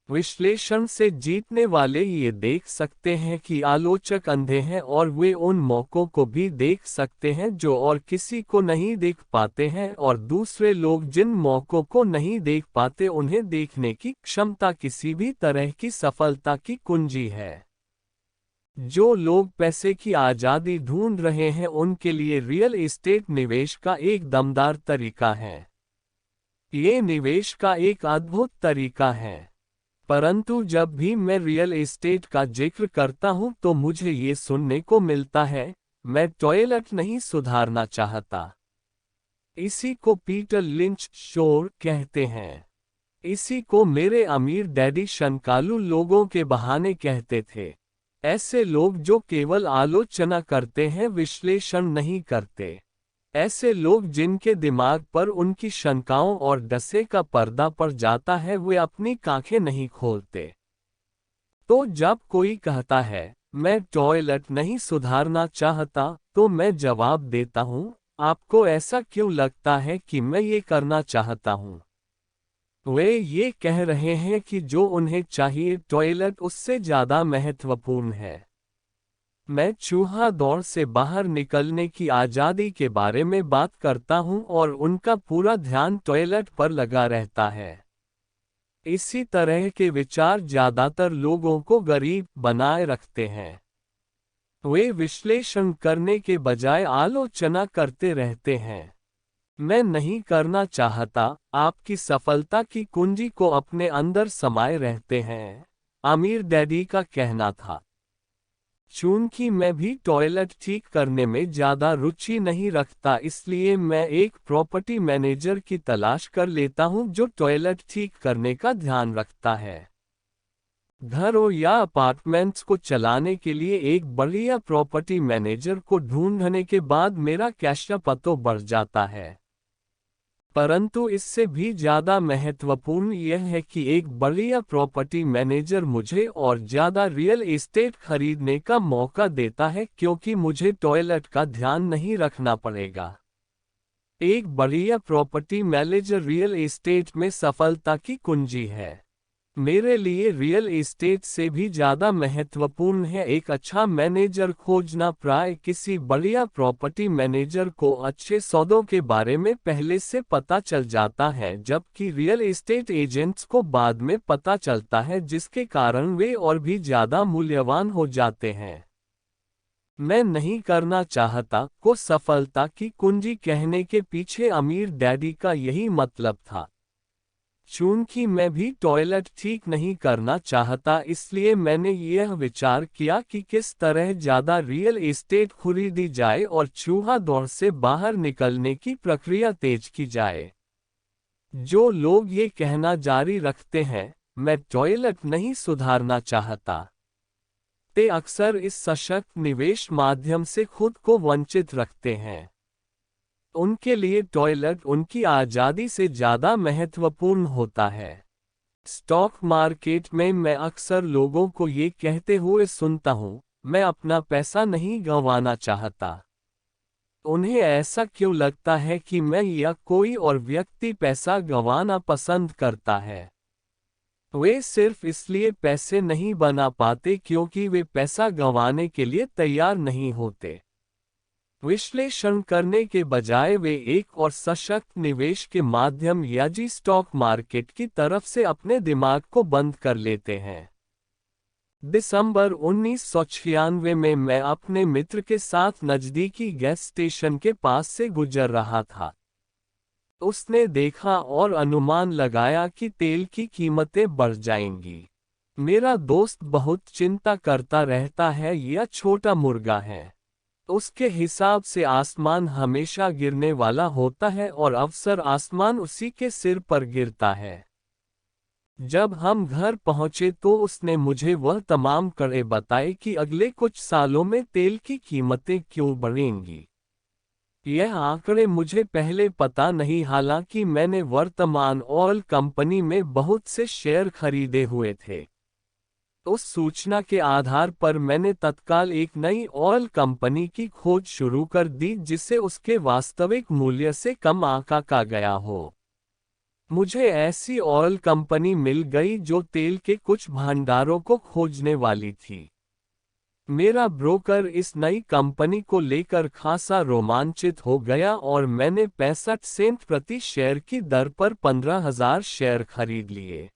विश्लेषण से जीतने वाले ये देख सकते हैं कि आलोचक अंधे हैं, और वे उन मौकों को भी देख सकते हैं जो और किसी को नहीं देख पाते हैं, और दूसरे लोग जिन मौकों को नहीं देख पाते उन्हें देखने की क्षमता किसी भी तरह की सफलता की कुंजी है। जो लोग पैसे की आज़ादी ढूंढ रहे हैं उनके लिए रियल एस्टेट निवेश का एक दमदार तरीका है। ये निवेश का एक अद्भुत तरीका है। परंतु जब भी मैं रियल एस्टेट का जिक्र करता हूं तो मुझे ये सुनने को मिलता है, मैं टॉयलेट नहीं सुधारना चाहता। इसी को पीटर लिंच शोर कहते हैं। इसी को मेरे अमीर डैडी शंकालु लोगों के बहाने कहते थे। ऐसे लोग जो केवल आलोचना करते हैं, विश्लेषण नहीं करते। ऐसे लोग जिनके दिमाग पर उनकी शंकाओं और डसे का पर्दा पड़ जाता है, वे अपनी आंखें नहीं खोलते। तो जब कोई कहता है मैं टॉयलेट नहीं सुधारना चाहता, तो मैं जवाब देता हूं, आपको ऐसा क्यों लगता है कि मैं ये करना चाहता हूं? वे ये कह रहे हैं कि जो उन्हें चाहिए टॉयलेट उससे ज्यादा महत्वपूर्ण है। मैं चूहा दौड़ से बाहर निकलने की आज़ादी के बारे में बात करता हूं, और उनका पूरा ध्यान टॉयलेट पर लगा रहता है। इसी तरह के विचार ज्यादातर लोगों को गरीब बनाए रखते हैं। वे विश्लेषण करने के बजाय आलोचना करते रहते हैं। मैं नहीं करना चाहता, आपकी सफलता की कुंजी को अपने अंदर समाये रहते हैं, अमीर डैडी का कहना था। चूंकि मैं भी टॉयलेट ठीक करने में ज्यादा रुचि नहीं रखता, इसलिए मैं एक प्रॉपर्टी मैनेजर की तलाश कर लेता हूं जो टॉयलेट ठीक करने का ध्यान रखता है। घरों या अपार्टमेंट्स को चलाने के लिए एक बढ़िया प्रॉपर्टी मैनेजर को ढूंढने के बाद मेरा कैश पतो बढ़ जाता है। परंतु इससे भी ज्यादा महत्वपूर्ण यह है कि एक बढ़िया प्रॉपर्टी मैनेजर मुझे और ज्यादा रियल एस्टेट खरीदने का मौका देता है, क्योंकि मुझे टॉयलेट का ध्यान नहीं रखना पड़ेगा। एक बढ़िया प्रॉपर्टी मैनेजर रियल एस्टेट में सफलता की कुंजी है। मेरे लिए रियल एस्टेट से भी ज्यादा महत्वपूर्ण है एक अच्छा मैनेजर खोजना। प्राय किसी बढ़िया प्रॉपर्टी मैनेजर को अच्छे सौदों के बारे में पहले से पता चल जाता है, जबकि रियल एस्टेट एजेंट्स को बाद में पता चलता है, जिसके कारण वे और भी ज्यादा मूल्यवान हो जाते हैं। मैं नहीं करना चाहता को सफलता की कुंजी कहने के पीछे अमीर डैडी का यही मतलब था। चूंकि मैं भी टॉयलेट ठीक नहीं करना चाहता, इसलिए मैंने यह विचार किया कि किस तरह ज्यादा रियल एस्टेट खरीदी जाए और चूहा दौड़ से बाहर निकलने की प्रक्रिया तेज की जाए। जो लोग ये कहना जारी रखते हैं, मैं टॉयलेट नहीं सुधारना चाहता, ते अक्सर इस सशक्त निवेश माध्यम से खुद को वंचित रखते हैं। उनके लिए टॉयलेट उनकी आज़ादी से ज़्यादा महत्वपूर्ण होता है। स्टॉक मार्केट में मैं अक्सर लोगों को ये कहते हुए सुनता हूँ, मैं अपना पैसा नहीं गंवाना चाहता। उन्हें ऐसा क्यों लगता है कि मैं या कोई और व्यक्ति पैसा गंवाना पसंद करता है? वे सिर्फ इसलिए पैसे नहीं बना पाते क्योंकि वे पैसा गंवाने के लिए तैयार नहीं होते। विश्लेषण करने के बजाय वे एक और सशक्त निवेश के माध्यम यानी स्टॉक मार्केट की तरफ से अपने दिमाग को बंद कर लेते हैं। दिसंबर 1996 में मैं अपने मित्र के साथ नज़दीकी गैस स्टेशन के पास से गुजर रहा था। उसने देखा और अनुमान लगाया कि तेल की कीमतें बढ़ जाएंगी। मेरा दोस्त बहुत चिंता करता रहता है, यह छोटा मुर्गा है। उसके हिसाब से आसमान हमेशा गिरने वाला होता है और अक्सर आसमान उसी के सिर पर गिरता है। जब हम घर पहुंचे तो उसने मुझे वह तमाम कड़े बताए कि अगले कुछ सालों में तेल की कीमतें क्यों बढ़ेंगी। यह आंकड़े मुझे पहले पता नहीं, हालांकि मैंने वर्तमान ऑयल कंपनी में बहुत से शेयर खरीदे हुए थे। उस सूचना के आधार पर मैंने तत्काल एक नई ऑयल कंपनी की खोज शुरू कर दी जिसे उसके वास्तविक मूल्य से कम आंका गया हो। मुझे ऐसी ऑयल कंपनी मिल गई जो तेल के कुछ भंडारों को खोजने वाली थी। मेरा ब्रोकर इस नई कंपनी को लेकर खासा रोमांचित हो गया और मैंने 65 सेंट प्रति शेयर की दर पर 15,000 शेयर खरीद लिए।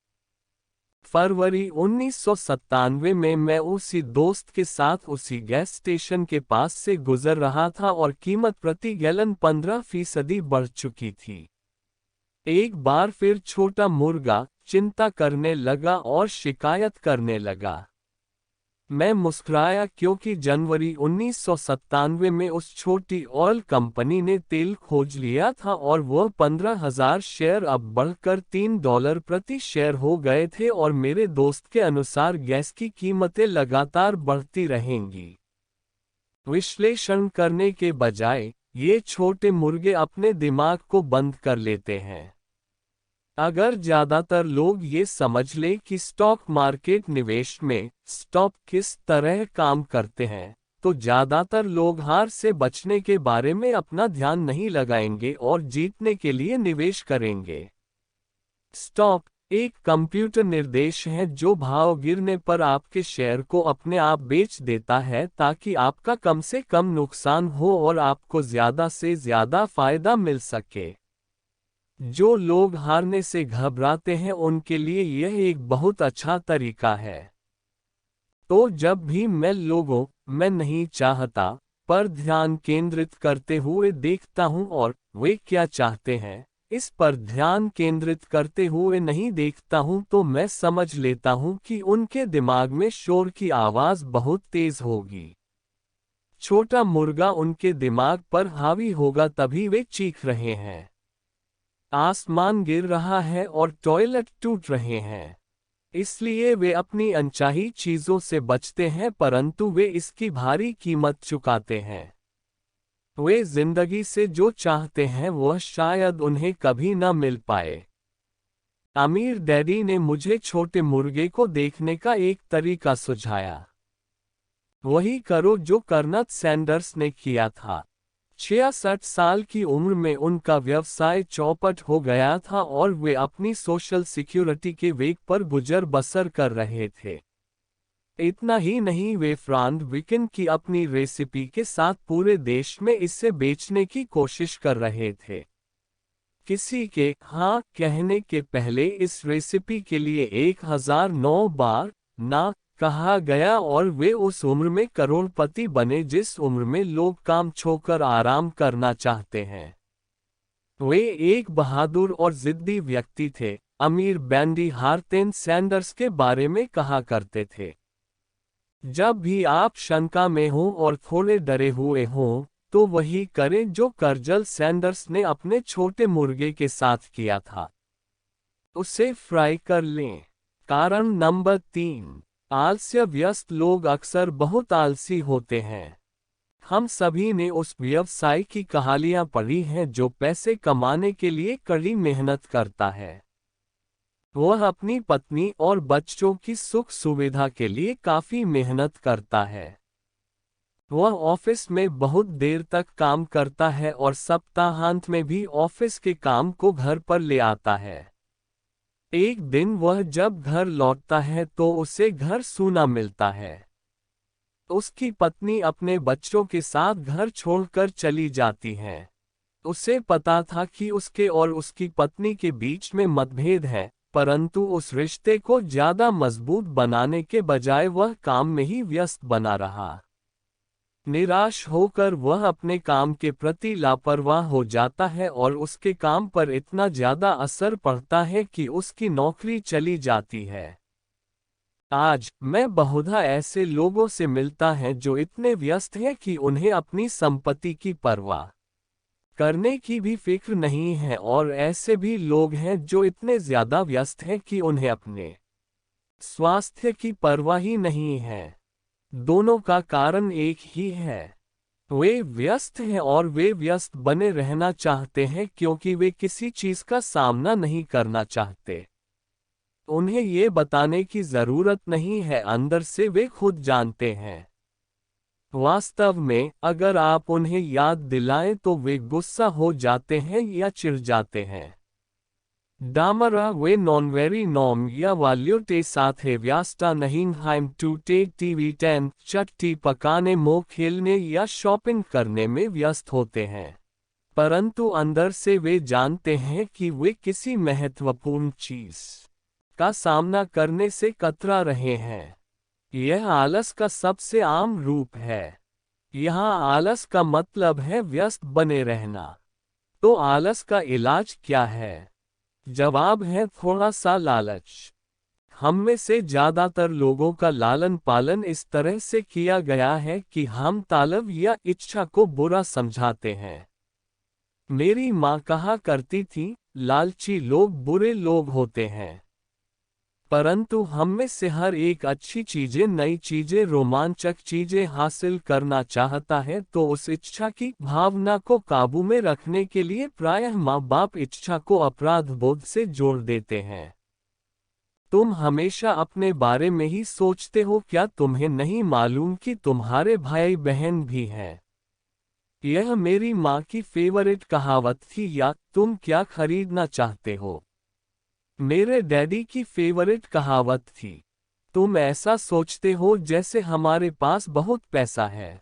फरवरी 1997 में मैं उसी दोस्त के साथ उसी गैस स्टेशन के पास से गुजर रहा था और कीमत प्रति गैलन 15% बढ़ चुकी थी। एक बार फिर छोटा मुर्गा चिंता करने लगा और शिकायत करने लगा। मैं मुस्कुराया क्योंकि जनवरी 1997 में उस छोटी ऑयल कंपनी ने तेल खोज लिया था और वह 15,000 शेयर अब बढ़कर $3 प्रति शेयर हो गए थे और मेरे दोस्त के अनुसार गैस की कीमतें लगातार बढ़ती रहेंगी। विश्लेषण करने के बजाय ये छोटे मुर्गे अपने दिमाग को बंद कर लेते हैं। अगर ज्यादातर लोग ये समझ लें कि स्टॉक मार्केट निवेश में स्टॉक किस तरह काम करते हैं, तो ज्यादातर लोग हार से बचने के बारे में अपना ध्यान नहीं लगाएंगे और जीतने के लिए निवेश करेंगे। स्टॉक एक कंप्यूटर निर्देश है जो भाव गिरने पर आपके शेयर को अपने आप बेच देता है ताकि आपका कम से कम नुकसान हो और आपको ज्यादा से ज्यादा फायदा मिल सके। जो लोग हारने से घबराते हैं उनके लिए यह एक बहुत अच्छा तरीका है। तो जब भी मैं नहीं चाहता पर ध्यान केंद्रित करते हुए देखता हूं और वे क्या चाहते हैं इस पर ध्यान केंद्रित करते हुए नहीं देखता हूं, तो मैं समझ लेता हूं कि उनके दिमाग में शोर की आवाज बहुत तेज होगी। छोटा मुर्गा उनके दिमाग पर हावी होगा तभी वे चीख रहे हैं। आसमान गिर रहा है और टॉयलेट टूट रहे हैं। इसलिए वे अपनी अनचाही चीजों से बचते हैं, परंतु वे इसकी भारी कीमत चुकाते हैं। वे जिंदगी से जो चाहते हैं वह शायद उन्हें कभी न मिल पाए। अमीर डैडी ने मुझे छोटे मुर्गे को देखने का एक तरीका सुझाया। वही करो जो कर्नल सैंडर्स ने किया था। 66 साल की उम्र में उनका व्यवसाय चौपट हो गया था और वे अपनी सोशल सिक्योरिटी के वेग पर गुजर बसर कर रहे थे। इतना ही नहीं, वे फ्रांड विकन की अपनी रेसिपी के साथ पूरे देश में इसे बेचने की कोशिश कर रहे थे। किसी के हाँ कहने के पहले इस रेसिपी के लिए 1009 बार ना कहा गया और वे उस उम्र में करोड़पति बने जिस उम्र में लोग काम छोड़कर आराम करना चाहते हैं। वे एक बहादुर और जिद्दी व्यक्ति थे। अमीर बैंडी हार्टेन सैंडर्स के बारे में कहा करते थे, जब भी आप शंका में हों और थोड़े डरे हुए हों, तो वही करें जो कर्नल सैंडर्स ने अपने छोटे मुर्गे के साथ किया था, उसे फ्राई कर लें। कारण नंबर 3, आलस्य व्यस्त लोग अक्सर बहुत आलसी होते हैं। हम सभी ने उस व्यवसाय की कहानियां पढ़ी हैं जो पैसे कमाने के लिए कड़ी मेहनत करता है। वह अपनी पत्नी और बच्चों की सुख सुविधा के लिए काफी मेहनत करता है। वह ऑफिस में बहुत देर तक काम करता है और सप्ताहांत में भी ऑफिस के काम को घर पर ले आता है। एक दिन वह जब घर लौटता है तो उसे घर सूना मिलता है। उसकी पत्नी अपने बच्चों के साथ घर छोड़कर चली जाती है। उसे पता था कि उसके और उसकी पत्नी के बीच में मतभेद है, परंतु उस रिश्ते को ज्यादा मजबूत बनाने के बजाय वह काम में ही व्यस्त बना रहा। निराश होकर वह अपने काम के प्रति लापरवाह हो जाता है और उसके काम पर इतना ज्यादा असर पड़ता है कि उसकी नौकरी चली जाती है। आज मैं बहुधा ऐसे लोगों से मिलता है जो इतने व्यस्त हैं कि उन्हें अपनी संपत्ति की परवाह करने की भी फिक्र नहीं है, और ऐसे भी लोग हैं जो इतने ज्यादा व्यस्त हैं कि उन्हें अपने स्वास्थ्य की परवाह ही नहीं है। दोनों का कारण एक ही है, वे व्यस्त हैं और वे व्यस्त बने रहना चाहते हैं क्योंकि वे किसी चीज का सामना नहीं करना चाहते। उन्हें ये बताने की जरूरत नहीं है, अंदर से वे खुद जानते हैं। वास्तव में अगर आप उन्हें याद दिलाएं तो वे गुस्सा हो जाते हैं या चिढ़ जाते हैं। डामरा वे नॉनवेरी नॉम या वाल्यूटे साथ है व्यास्टा नहीं हाइम टू टेक टीवी 10 चट्टी पकाने मो खेलने या शॉपिंग करने में व्यस्त होते हैं, परंतु अंदर से वे जानते हैं कि वे किसी महत्वपूर्ण चीज का सामना करने से कतरा रहे हैं। यह आलस का सबसे आम रूप है। यहाँ आलस का मतलब है व्यस्त बने रहना। तो आलस का इलाज क्या है? जवाब है थोड़ा सा लालच। हम में से ज्यादातर लोगों का लालन पालन इस तरह से किया गया है कि हम तालव या इच्छा को बुरा समझाते हैं। मेरी माँ कहा करती थी, लालची लोग बुरे लोग होते हैं। परंतु हम में से हर एक अच्छी चीजें, नई चीजें, रोमांचक चीजें हासिल करना चाहता है, तो उस इच्छा की भावना को काबू में रखने के लिए प्रायः माँ बाप इच्छा को अपराध बोध से जोड़ देते हैं। तुम हमेशा अपने बारे में ही सोचते हो, क्या तुम्हें नहीं मालूम कि तुम्हारे भाई बहन भी हैं? यह मेरी माँ की फेवरेट कहावत थी। या तुम क्या खरीदना चाहते हो? मेरे डैडी की फेवरेट कहावत थी, तुम ऐसा सोचते हो जैसे हमारे पास बहुत पैसा है।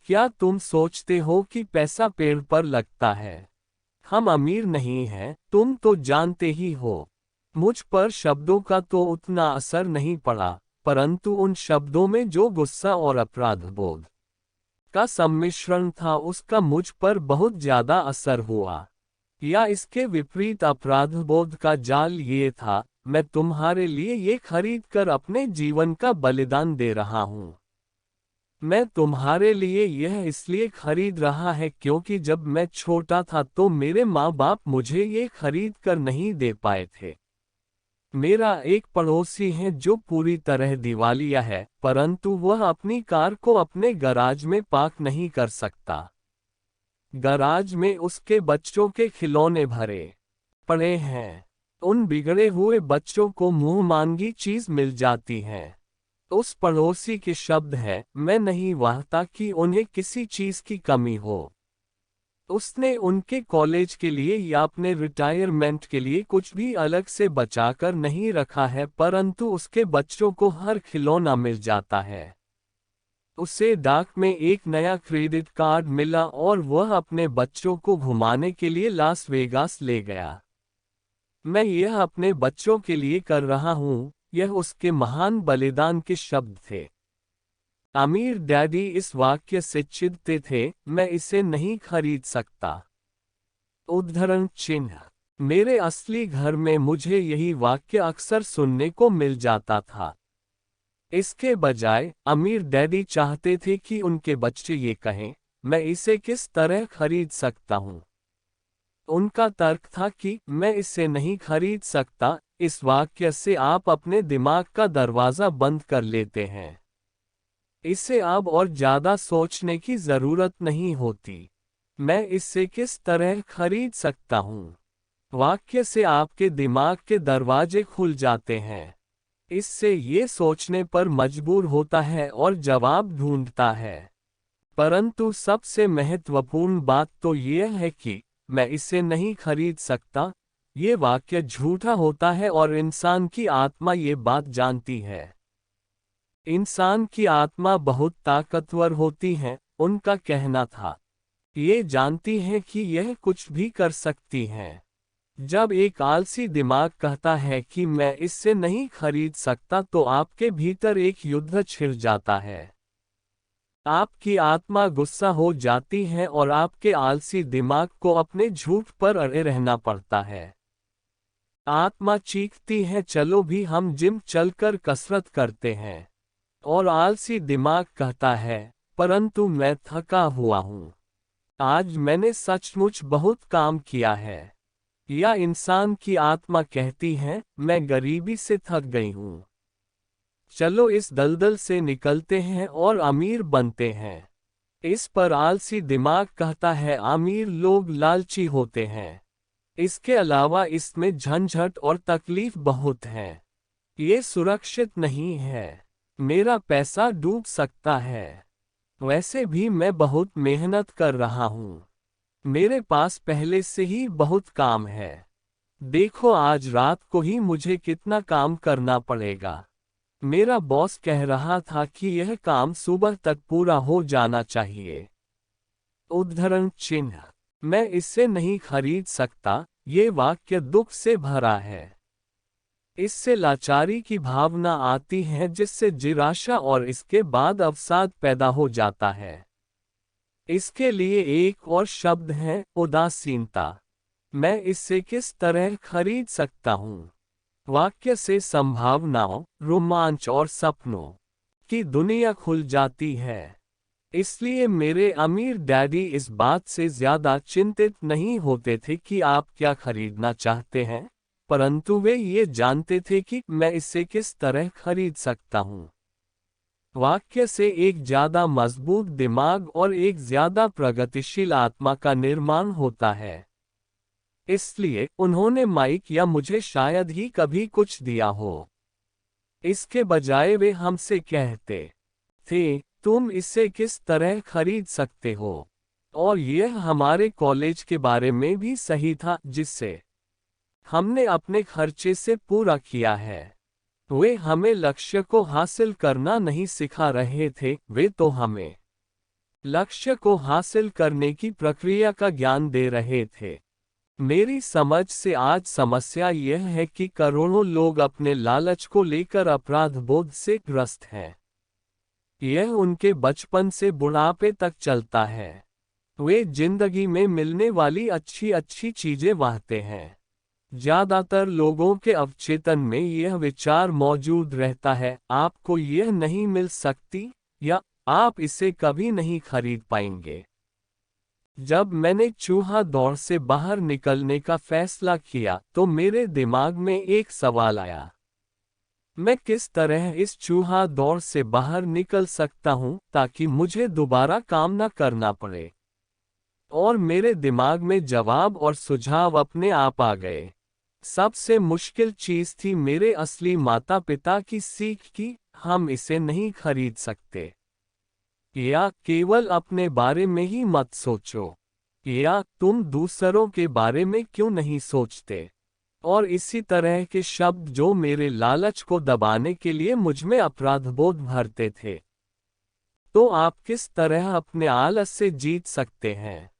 क्या तुम सोचते हो कि पैसा पेड़ पर लगता है? हम अमीर नहीं हैं, तुम तो जानते ही हो। मुझ पर शब्दों का तो उतना असर नहीं पड़ा, परंतु उन शब्दों में जो गुस्सा और अपराध बोध का सम्मिश्रण था, उसका मुझ पर बहुत ज्यादा असर हुआ। या इसके विपरीत अपराधबोध का जाल ये था, मैं तुम्हारे लिए ये खरीद कर अपने जीवन का बलिदान दे रहा हूँ। मैं तुम्हारे लिए यह इसलिए खरीद रहा है क्योंकि जब मैं छोटा था तो मेरे माँ बाप मुझे ये खरीद कर नहीं दे पाए थे। मेरा एक पड़ोसी है जो पूरी तरह दिवालिया है, परंतु वह अपनी कार को अपने गराज में पार्क नहीं कर सकता। गराज में उसके बच्चों के खिलौने भरे पड़े हैं। उन बिगड़े हुए बच्चों को मुंह मांगी चीज मिल जाती है। उस पड़ोसी के शब्द है, मैं नहीं चाहता कि उन्हें किसी चीज की कमी हो। उसने उनके कॉलेज के लिए या अपने रिटायरमेंट के लिए कुछ भी अलग से बचाकर नहीं रखा है, परंतु उसके बच्चों को हर खिलौना मिल जाता है। उसे डाक में एक नया क्रेडिट कार्ड मिला और वह अपने बच्चों को घुमाने के लिए लास वेगास ले गया। मैं यह अपने बच्चों के लिए कर रहा हूँ, यह उसके महान बलिदान के शब्द थे। अमीर डैडी इस वाक्य से चिढ़ते थे, मैं इसे नहीं खरीद सकता। उद्धरण चिन्ह। मेरे असली घर में मुझे यही वाक्य अक्सर सुनने को मिल जाता था। इसके बजाय अमीर डैडी चाहते थे कि उनके बच्चे ये कहें, मैं इसे किस तरह खरीद सकता हूँ। उनका तर्क था कि मैं इसे नहीं खरीद सकता। इस वाक्य से आप अपने दिमाग का दरवाजा बंद कर लेते हैं। इसे अब और ज्यादा सोचने की जरूरत नहीं होती। मैं इसे किस तरह खरीद सकता हूँ। वाक्य से आपके दिमाग के दरवाजे खुल जाते हैं। इससे ये सोचने पर मजबूर होता है और जवाब ढूंढता है। परंतु सबसे महत्वपूर्ण बात तो यह है कि मैं इसे नहीं खरीद सकता। ये वाक्य झूठा होता है और इंसान की आत्मा ये बात जानती है। इंसान की आत्मा बहुत ताकतवर होती है, उनका कहना था। ये जानती है कि यह कुछ भी कर सकती है। जब एक आलसी दिमाग कहता है कि मैं इससे नहीं खरीद सकता, तो आपके भीतर एक युद्ध छिड़ जाता है। आपकी आत्मा गुस्सा हो जाती है और आपके आलसी दिमाग को अपने झूठ पर अड़े रहना पड़ता है। आत्मा चीखती है, चलो भी हम जिम चलकर कसरत करते हैं। और आलसी दिमाग कहता है, परंतु मैं थका हुआ हूँ। आज मैंने सचमुच बहुत काम किया है। या इंसान की आत्मा कहती है, मैं गरीबी से थक गई हूँ। चलो इस दलदल से निकलते हैं और अमीर बनते हैं। इस पर आलसी दिमाग कहता है, अमीर लोग लालची होते हैं। इसके अलावा इसमें झंझट और तकलीफ बहुत है। ये सुरक्षित नहीं है। मेरा पैसा डूब सकता है। वैसे भी मैं बहुत मेहनत कर रहा हूँ। मेरे पास पहले से ही बहुत काम है। देखो आज रात को ही मुझे कितना काम करना पड़ेगा। मेरा बॉस कह रहा था कि यह काम सुबह तक पूरा हो जाना चाहिए। उद्धरण चिन्ह। मैं इसे नहीं खरीद सकता, ये वाक्य दुख से भरा है। इससे लाचारी की भावना आती है, जिससे निराशा और इसके बाद अवसाद पैदा हो जाता है। इसके लिए एक और शब्द है, उदासीनता। मैं इससे किस तरह खरीद सकता हूँ। वाक्य से संभावनाओं, रोमांच और सपनों की दुनिया खुल जाती है। इसलिए मेरे अमीर डैडी इस बात से ज्यादा चिंतित नहीं होते थे कि आप क्या खरीदना चाहते हैं, परंतु वे ये जानते थे कि मैं इसे किस तरह खरीद सकता हूँ। वाक्य से एक ज्यादा मजबूत दिमाग और एक ज्यादा प्रगतिशील आत्मा का निर्माण होता है। इसलिए उन्होंने माइक या मुझे शायद ही कभी कुछ दिया हो। इसके बजाय वे हमसे कहते थे, तुम इसे किस तरह खरीद सकते हो। और यह हमारे कॉलेज के बारे में भी सही था, जिससे हमने अपने खर्चे से पूरा किया है। वे हमें लक्ष्य को हासिल करना नहीं सिखा रहे थे, वे तो हमें लक्ष्य को हासिल करने की प्रक्रिया का ज्ञान दे रहे थे। मेरी समझ से आज समस्या यह है कि करोड़ों लोग अपने लालच को लेकर अपराध बोध से ग्रस्त हैं। यह उनके बचपन से बुढ़ापे तक चलता है। वे जिंदगी में मिलने वाली अच्छी अच्छी चीजें वाहते हैं। ज्यादातर लोगों के अवचेतन में यह विचार मौजूद रहता है, आपको यह नहीं मिल सकती, या आप इसे कभी नहीं खरीद पाएंगे। जब मैंने चूहा दौड़ से बाहर निकलने का फैसला किया, तो मेरे दिमाग में एक सवाल आया, मैं किस तरह इस चूहा दौड़ से बाहर निकल सकता हूं ताकि मुझे दोबारा काम न करना पड़े। और मेरे दिमाग में जवाब और सुझाव अपने आप आ गए। सबसे मुश्किल चीज थी मेरे असली माता पिता की सीख कि हम इसे नहीं खरीद सकते। या केवल अपने बारे में ही मत सोचो। या तुम दूसरों के बारे में क्यों नहीं सोचते। और इसी तरह के शब्द जो मेरे लालच को दबाने के लिए मुझमें अपराधबोध भरते थे। तो आप किस तरह अपने आलस से जीत सकते हैं?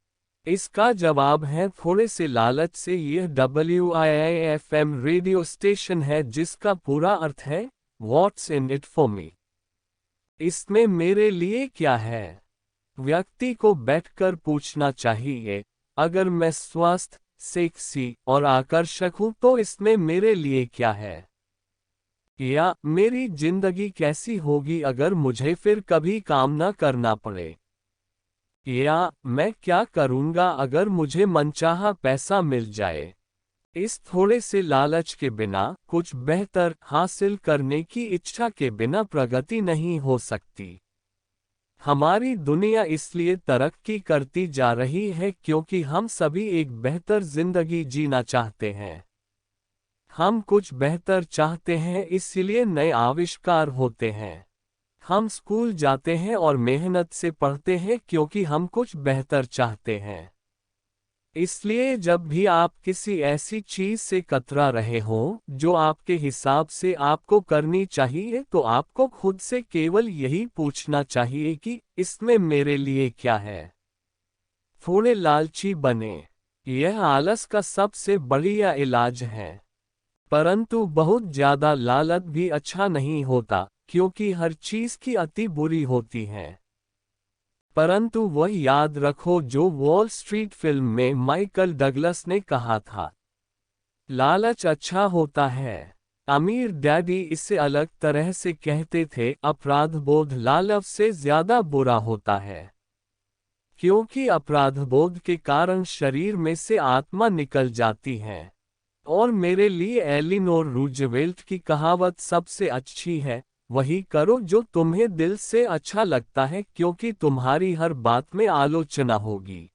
इसका जवाब है थोड़े से लालच से। यह WIIFM रेडियो स्टेशन है जिसका पूरा अर्थ है What's in it for me? इसमें मेरे लिए क्या है? व्यक्ति को बैठकर पूछना चाहिए, अगर मैं स्वस्थ, सेक्सी और आकर्षक हूं तो इसमें मेरे लिए क्या है? या मेरी जिंदगी कैसी होगी अगर मुझे फिर कभी काम न करना पड़े? या मैं क्या करूंगा अगर मुझे मनचाहा पैसा मिल जाए? इस थोड़े से लालच के बिना, कुछ बेहतर हासिल करने की इच्छा के बिना प्रगति नहीं हो सकती। हमारी दुनिया इसलिए तरक्की करती जा रही है क्योंकि हम सभी एक बेहतर जिंदगी जीना चाहते हैं। हम कुछ बेहतर चाहते हैं, इसलिए नए आविष्कार होते हैं। हम स्कूल जाते हैं और मेहनत से पढ़ते हैं क्योंकि हम कुछ बेहतर चाहते हैं। इसलिए जब भी आप किसी ऐसी चीज से कतरा रहे हों जो आपके हिसाब से आपको करनी चाहिए, तो आपको खुद से केवल यही पूछना चाहिए कि इसमें मेरे लिए क्या है। थोड़े लालची बने। यह आलस का सबसे बढ़िया इलाज है। परंतु बहुत ज्यादा लालच भी अच्छा नहीं होता, क्योंकि हर चीज की अति बुरी होती है। परंतु वह याद रखो जो वॉल स्ट्रीट फिल्म में माइकल डगलस ने कहा था, लालच अच्छा होता है। अमीर डैडी इसे अलग तरह से कहते थे, अपराध बोध लालच से ज्यादा बुरा होता है, क्योंकि अपराध बोध के कारण शरीर में से आत्मा निकल जाती है। और मेरे लिए एलिनोर रूजवेल्ट की कहावत सबसे अच्छी है, वही करो जो तुम्हें दिल से अच्छा लगता है, क्योंकि तुम्हारी हर बात में आलोचना होगी।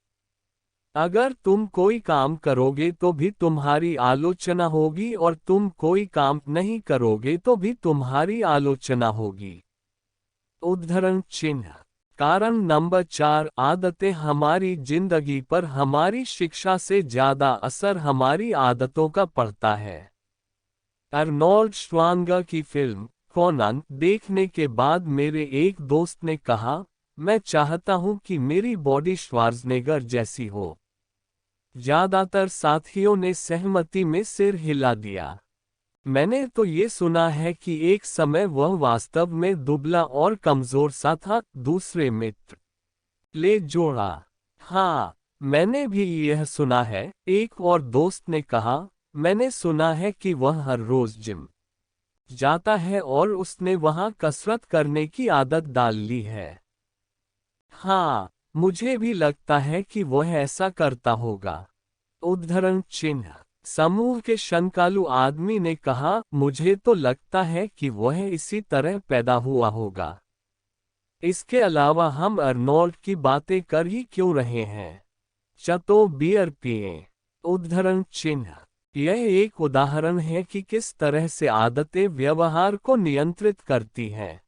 अगर तुम कोई काम करोगे तो भी तुम्हारी आलोचना होगी, और तुम कोई काम नहीं करोगे तो भी तुम्हारी आलोचना होगी। उद्धरण चिन्ह। कारण नंबर 4, आदतें हमारी जिंदगी पर हमारी शिक्षा से ज्यादा असर हमारी आदतों का पड़ता है। अर्नोल्ड श्वानगर की फिल्म कॉनन देखने के बाद मेरे एक दोस्त ने कहा, मैं चाहता हूं कि मेरी बॉडी श्वार्ज़नेगर जैसी हो। ज्यादातर साथियों ने सहमति में सिर हिला दिया। मैंने तो ये सुना है कि एक समय वह वास्तव में दुबला और कमजोर सा था, दूसरे मित्र ले जोड़ा। हाँ, मैंने भी यह सुना है, एक और दोस्त ने कहा। मैंने सुना है कि वह हर रोज जिम जाता है और उसने वहां कसरत करने की आदत डाल ली है। हाँ, मुझे भी लगता है कि वह ऐसा करता होगा। उद्धरण चिन्ह। समूह के शंकालु आदमी ने कहा, मुझे तो लगता है कि वह इसी तरह पैदा हुआ होगा। इसके अलावा हम अर्नोल्ड की बातें कर ही क्यों रहे हैं? चतो बियर पिए। उद्धरण चिन्ह। यह एक उदाहरण है कि किस तरह से आदतें व्यवहार को नियंत्रित करती हैं।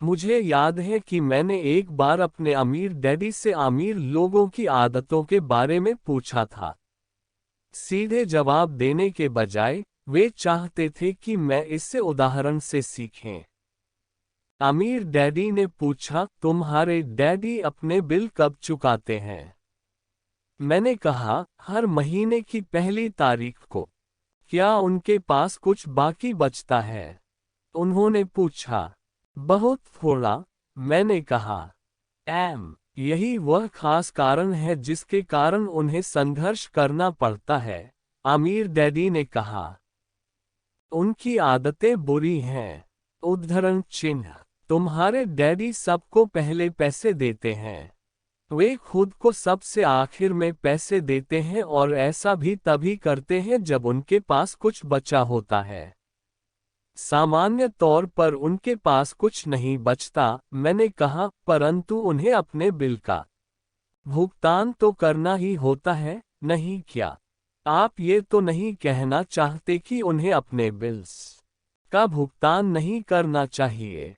मुझे याद है कि मैंने एक बार अपने अमीर डैडी से अमीर लोगों की आदतों के बारे में पूछा था। सीधे जवाब देने के बजाय वे चाहते थे कि मैं इससे उदाहरण से सीखें। अमीर डैडी ने पूछा, तुम्हारे डैडी अपने बिल कब चुकाते हैं? मैंने कहा, हर महीने की पहली तारीख को। क्या उनके पास कुछ बाकी बचता है? उन्होंने पूछा। बहुत थोड़ा, मैंने कहा। यही वह खास कारण है जिसके कारण उन्हें संघर्ष करना पड़ता है, अमीर डैडी ने कहा। उनकी आदतें बुरी हैं। उद्धरण चिन्ह। तुम्हारे डैडी सबको पहले पैसे देते हैं। वे खुद को सबसे आखिर में पैसे देते हैं और ऐसा भी तभी करते हैं जब उनके पास कुछ बचा होता है। सामान्य तौर पर उनके पास कुछ नहीं बचता, मैंने कहा, परंतु उन्हें अपने बिल का भुगतान तो करना ही होता है, नहीं क्या? आप ये तो नहीं कहना चाहते कि उन्हें अपने बिल्स का भुगतान नहीं करना चाहिए?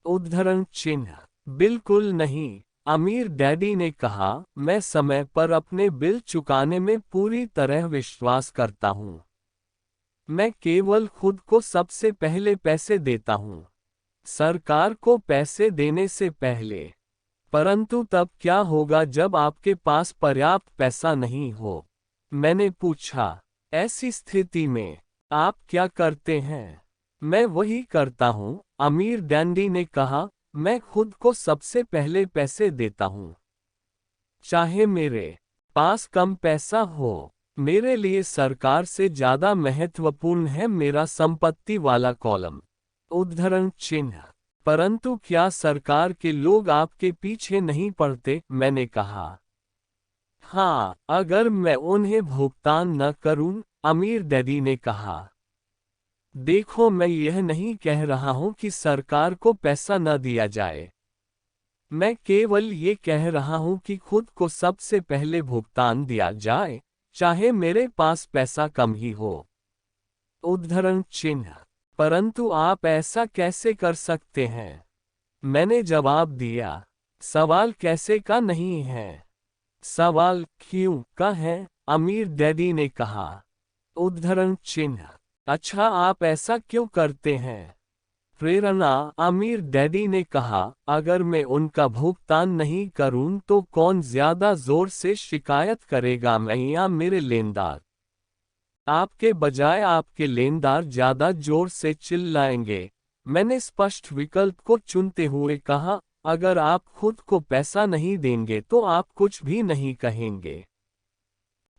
उद्धरण चिन्ह। बिल्कुल नहीं, अमीर डैडी ने कहा, मैं समय पर अपने बिल चुकाने में पूरी तरह विश्वास करता हूँ। मैं केवल खुद को सबसे पहले पैसे देता हूँ, सरकार को पैसे देने से पहले। परंतु तब क्या होगा जब आपके पास पर्याप्त पैसा नहीं हो? मैंने पूछा। ऐसी स्थिति में आप क्या करते हैं? मैं वही करता हूँ, अमीर डैडी ने कहा, मैं खुद को सबसे पहले पैसे देता हूँ। चाहे मेरे पास कम पैसा हो, मेरे लिए सरकार से ज्यादा महत्वपूर्ण है मेरा संपत्ति वाला कॉलम। उद्धरण चिन्ह। परंतु क्या सरकार के लोग आपके पीछे नहीं पड़ते? मैंने कहा। हाँ, अगर मैं उन्हें भुगतान न करूं, अमीर डैडी ने कहा। देखो, मैं यह नहीं कह रहा हूं कि सरकार को पैसा न दिया जाए। मैं केवल ये कह रहा हूं कि खुद को सबसे पहले भुगतान दिया जाए, चाहे मेरे पास पैसा कम ही हो। उद्धरण चिन्ह। परंतु आप ऐसा कैसे कर सकते हैं? मैंने जवाब दिया। सवाल कैसे का नहीं है, सवाल क्यों का है, अमीर डैडी ने कहा। उद्धरण चिन्ह। अच्छा, आप ऐसा क्यों करते हैं? प्रेरणा। अमीर डैडी ने कहा, अगर मैं उनका भुगतान नहीं करूं तो कौन ज्यादा जोर से शिकायत करेगा, मैं या मेरे लेनदार? आपके बजाय आपके लेनदार ज्यादा जोर से चिल्लाएंगे। मैंने स्पष्ट विकल्प को चुनते हुए कहा, अगर आप खुद को पैसा नहीं देंगे तो आप कुछ भी नहीं कहेंगे।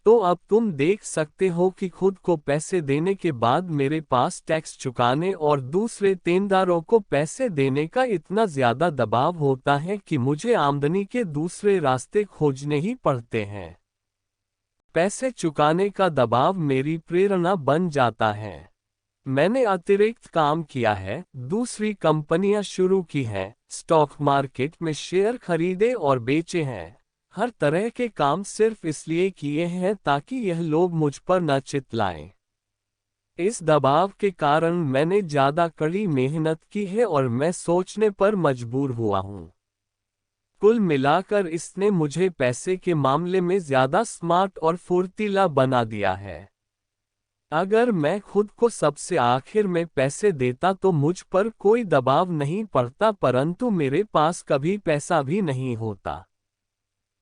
तो अब तुम देख सकते हो कि खुद को पैसे देने के बाद मेरे पास टैक्स चुकाने और दूसरे देनदारों को पैसे देने का इतना ज्यादा दबाव होता है कि मुझे आमदनी के दूसरे रास्ते खोजने ही पड़ते हैं। पैसे चुकाने का दबाव मेरी प्रेरणा बन जाता है। मैंने अतिरिक्त काम किया है, दूसरी कंपनियां शुरू की हैं, स्टॉक मार्केट में शेयर खरीदे और बेचे हैं। हर तरह के काम सिर्फ इसलिए किए हैं ताकि यह लोग मुझ पर न चिल्लाएं। इस दबाव के कारण मैंने ज्यादा कड़ी मेहनत की है और मैं सोचने पर मजबूर हुआ हूं। कुल मिलाकर इसने मुझे पैसे के मामले में ज्यादा स्मार्ट और फुर्तीला बना दिया है। अगर मैं खुद को सबसे आखिर में पैसे देता तो मुझ पर कोई दबाव नहीं पड़ता, परंतु मेरे पास कभी पैसा भी नहीं होता।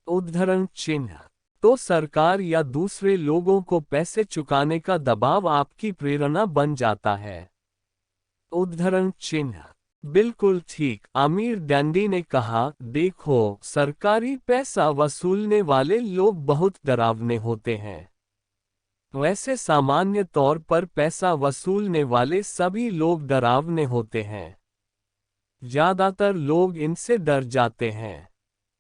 उद्धरण चिन्ह। तो सरकार या दूसरे लोगों को पैसे चुकाने का दबाव आपकी प्रेरणा बन जाता है। उद्धरण चिन्ह। बिल्कुल ठीक, अमीर डैडी ने कहा, देखो, सरकारी पैसा वसूलने वाले लोग बहुत डरावने होते हैं। वैसे सामान्य तौर पर पैसा वसूलने वाले सभी लोग डरावने होते हैं। ज्यादातर लोग इनसे डर जाते हैं।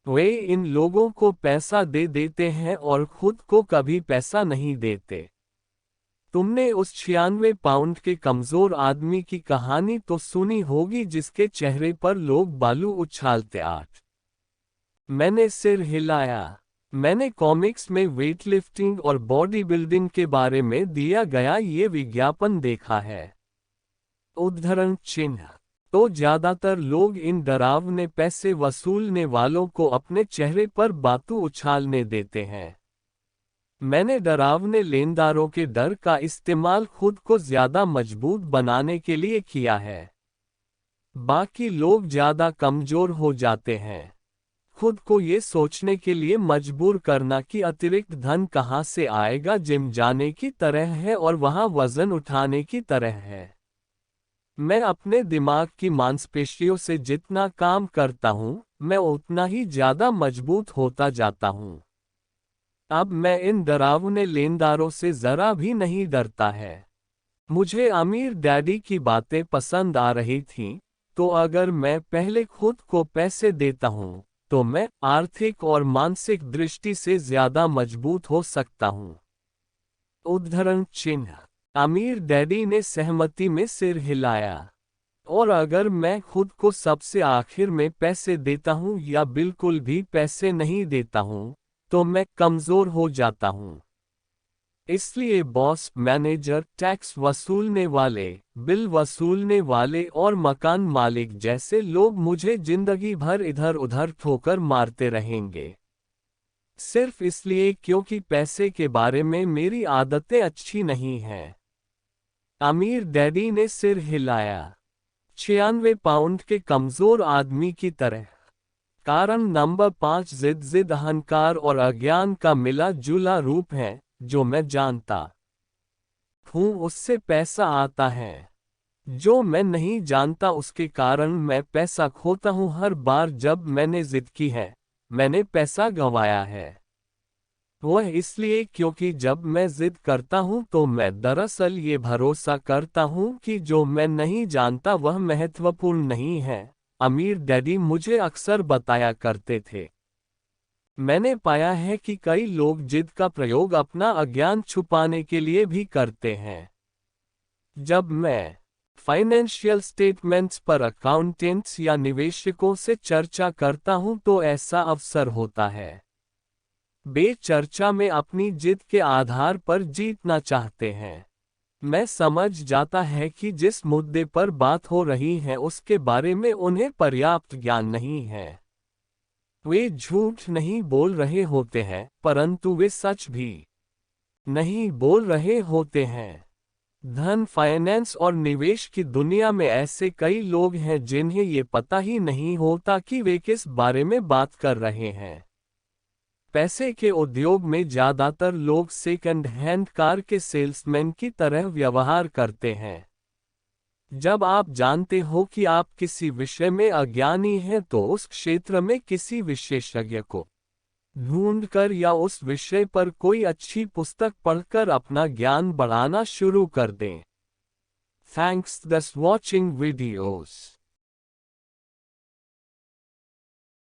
वे इन लोगों को पैसा दे देते हैं और खुद को कभी पैसा नहीं देते। तुमने उस 96 पाउंड के कमजोर आदमी की कहानी तो सुनी होगी जिसके चेहरे पर लोग बालू उछालते आठ। मैंने सिर हिलाया। मैंने कॉमिक्स में वेटलिफ्टिंग और बॉडी बिल्डिंग के बारे में दिया गया ये विज्ञापन देखा है। उद्धरण चिन्ह। तो ज्यादातर लोग इन डरावने पैसे वसूलने वालों को अपने चेहरे पर बातू उछालने देते हैं। मैंने डरावने लेनदारों के डर का इस्तेमाल खुद को ज्यादा मजबूत बनाने के लिए किया है। बाकी लोग ज्यादा कमजोर हो जाते हैं। खुद को ये सोचने के लिए मजबूर करना कि अतिरिक्त धन कहाँ से आएगा जिम जाने की तरह है और वहाँ वजन उठाने की तरह है। मैं अपने दिमाग की मांसपेशियों से जितना काम करता हूँ, मैं उतना ही ज्यादा मजबूत होता जाता हूँ। अब मैं इन डरावने लेनदारों से जरा भी नहीं डरता है। मुझे अमीर डैडी की बातें पसंद आ रही थीं, तो अगर मैं पहले खुद को पैसे देता हूँ, तो मैं आर्थिक और मानसिक दृष्टि से ज्यादा मजबूत हो सकता हूँ। उद्धरण चिन्ह। अमीर डैडी ने सहमति में सिर हिलाया। और अगर मैं खुद को सबसे आखिर में पैसे देता हूँ या बिल्कुल भी पैसे नहीं देता हूँ, तो मैं कमजोर हो जाता हूँ। इसलिए बॉस, मैनेजर, टैक्स वसूलने वाले, बिल वसूलने वाले और मकान मालिक जैसे लोग मुझे जिंदगी भर इधर उधर ठोकर मारते रहेंगे। सिर्फ इसलिए क्योंकि पैसे के बारे में मेरी आदतें अच्छी नहीं हैं। अमीर डैडी ने सिर हिलाया। 96 पाउंड के कमजोर आदमी की तरह। कारण नंबर 5, जिद अहंकार और अज्ञान का मिला जुला रूप है। जो मैं जानता हूँ उससे पैसा आता है, जो मैं नहीं जानता उसके कारण मैं पैसा खोता हूँ। हर बार जब मैंने जिद की है, मैंने पैसा गंवाया है। वह इसलिए क्योंकि जब मैं जिद करता हूँ तो मैं दरअसल ये भरोसा करता हूँ कि जो मैं नहीं जानता वह महत्वपूर्ण नहीं है। अमीर डैडी मुझे अक्सर बताया करते थे। मैंने पाया है कि कई लोग जिद का प्रयोग अपना अज्ञान छुपाने के लिए भी करते हैं। जब मैं फाइनेंशियल स्टेटमेंट्स पर अकाउंटेंट्स या निवेशकों से चर्चा करता हूं तो ऐसा अवसर होता है। वे चर्चा में अपनी जिद के आधार पर जीतना चाहते हैं। मैं समझ जाता है कि जिस मुद्दे पर बात हो रही है उसके बारे में उन्हें पर्याप्त ज्ञान नहीं है। वे झूठ नहीं बोल रहे होते हैं, परंतु वे सच भी नहीं बोल रहे होते हैं। धन, फाइनेंस और निवेश की दुनिया में ऐसे कई लोग हैं जिन्हें ये पता ही नहीं होता कि वे किस बारे में बात कर रहे हैं। पैसे के उद्योग में ज्यादातर लोग सेकंड हैंड कार के सेल्समैन की तरह व्यवहार करते हैं। जब आप जानते हो कि आप किसी विषय में अज्ञानी हैं तो उस क्षेत्र में किसी विशेषज्ञ को ढूंढकर या उस विषय पर कोई अच्छी पुस्तक पढ़कर अपना ज्ञान बढ़ाना शुरू कर दें। Thanks for watching videos.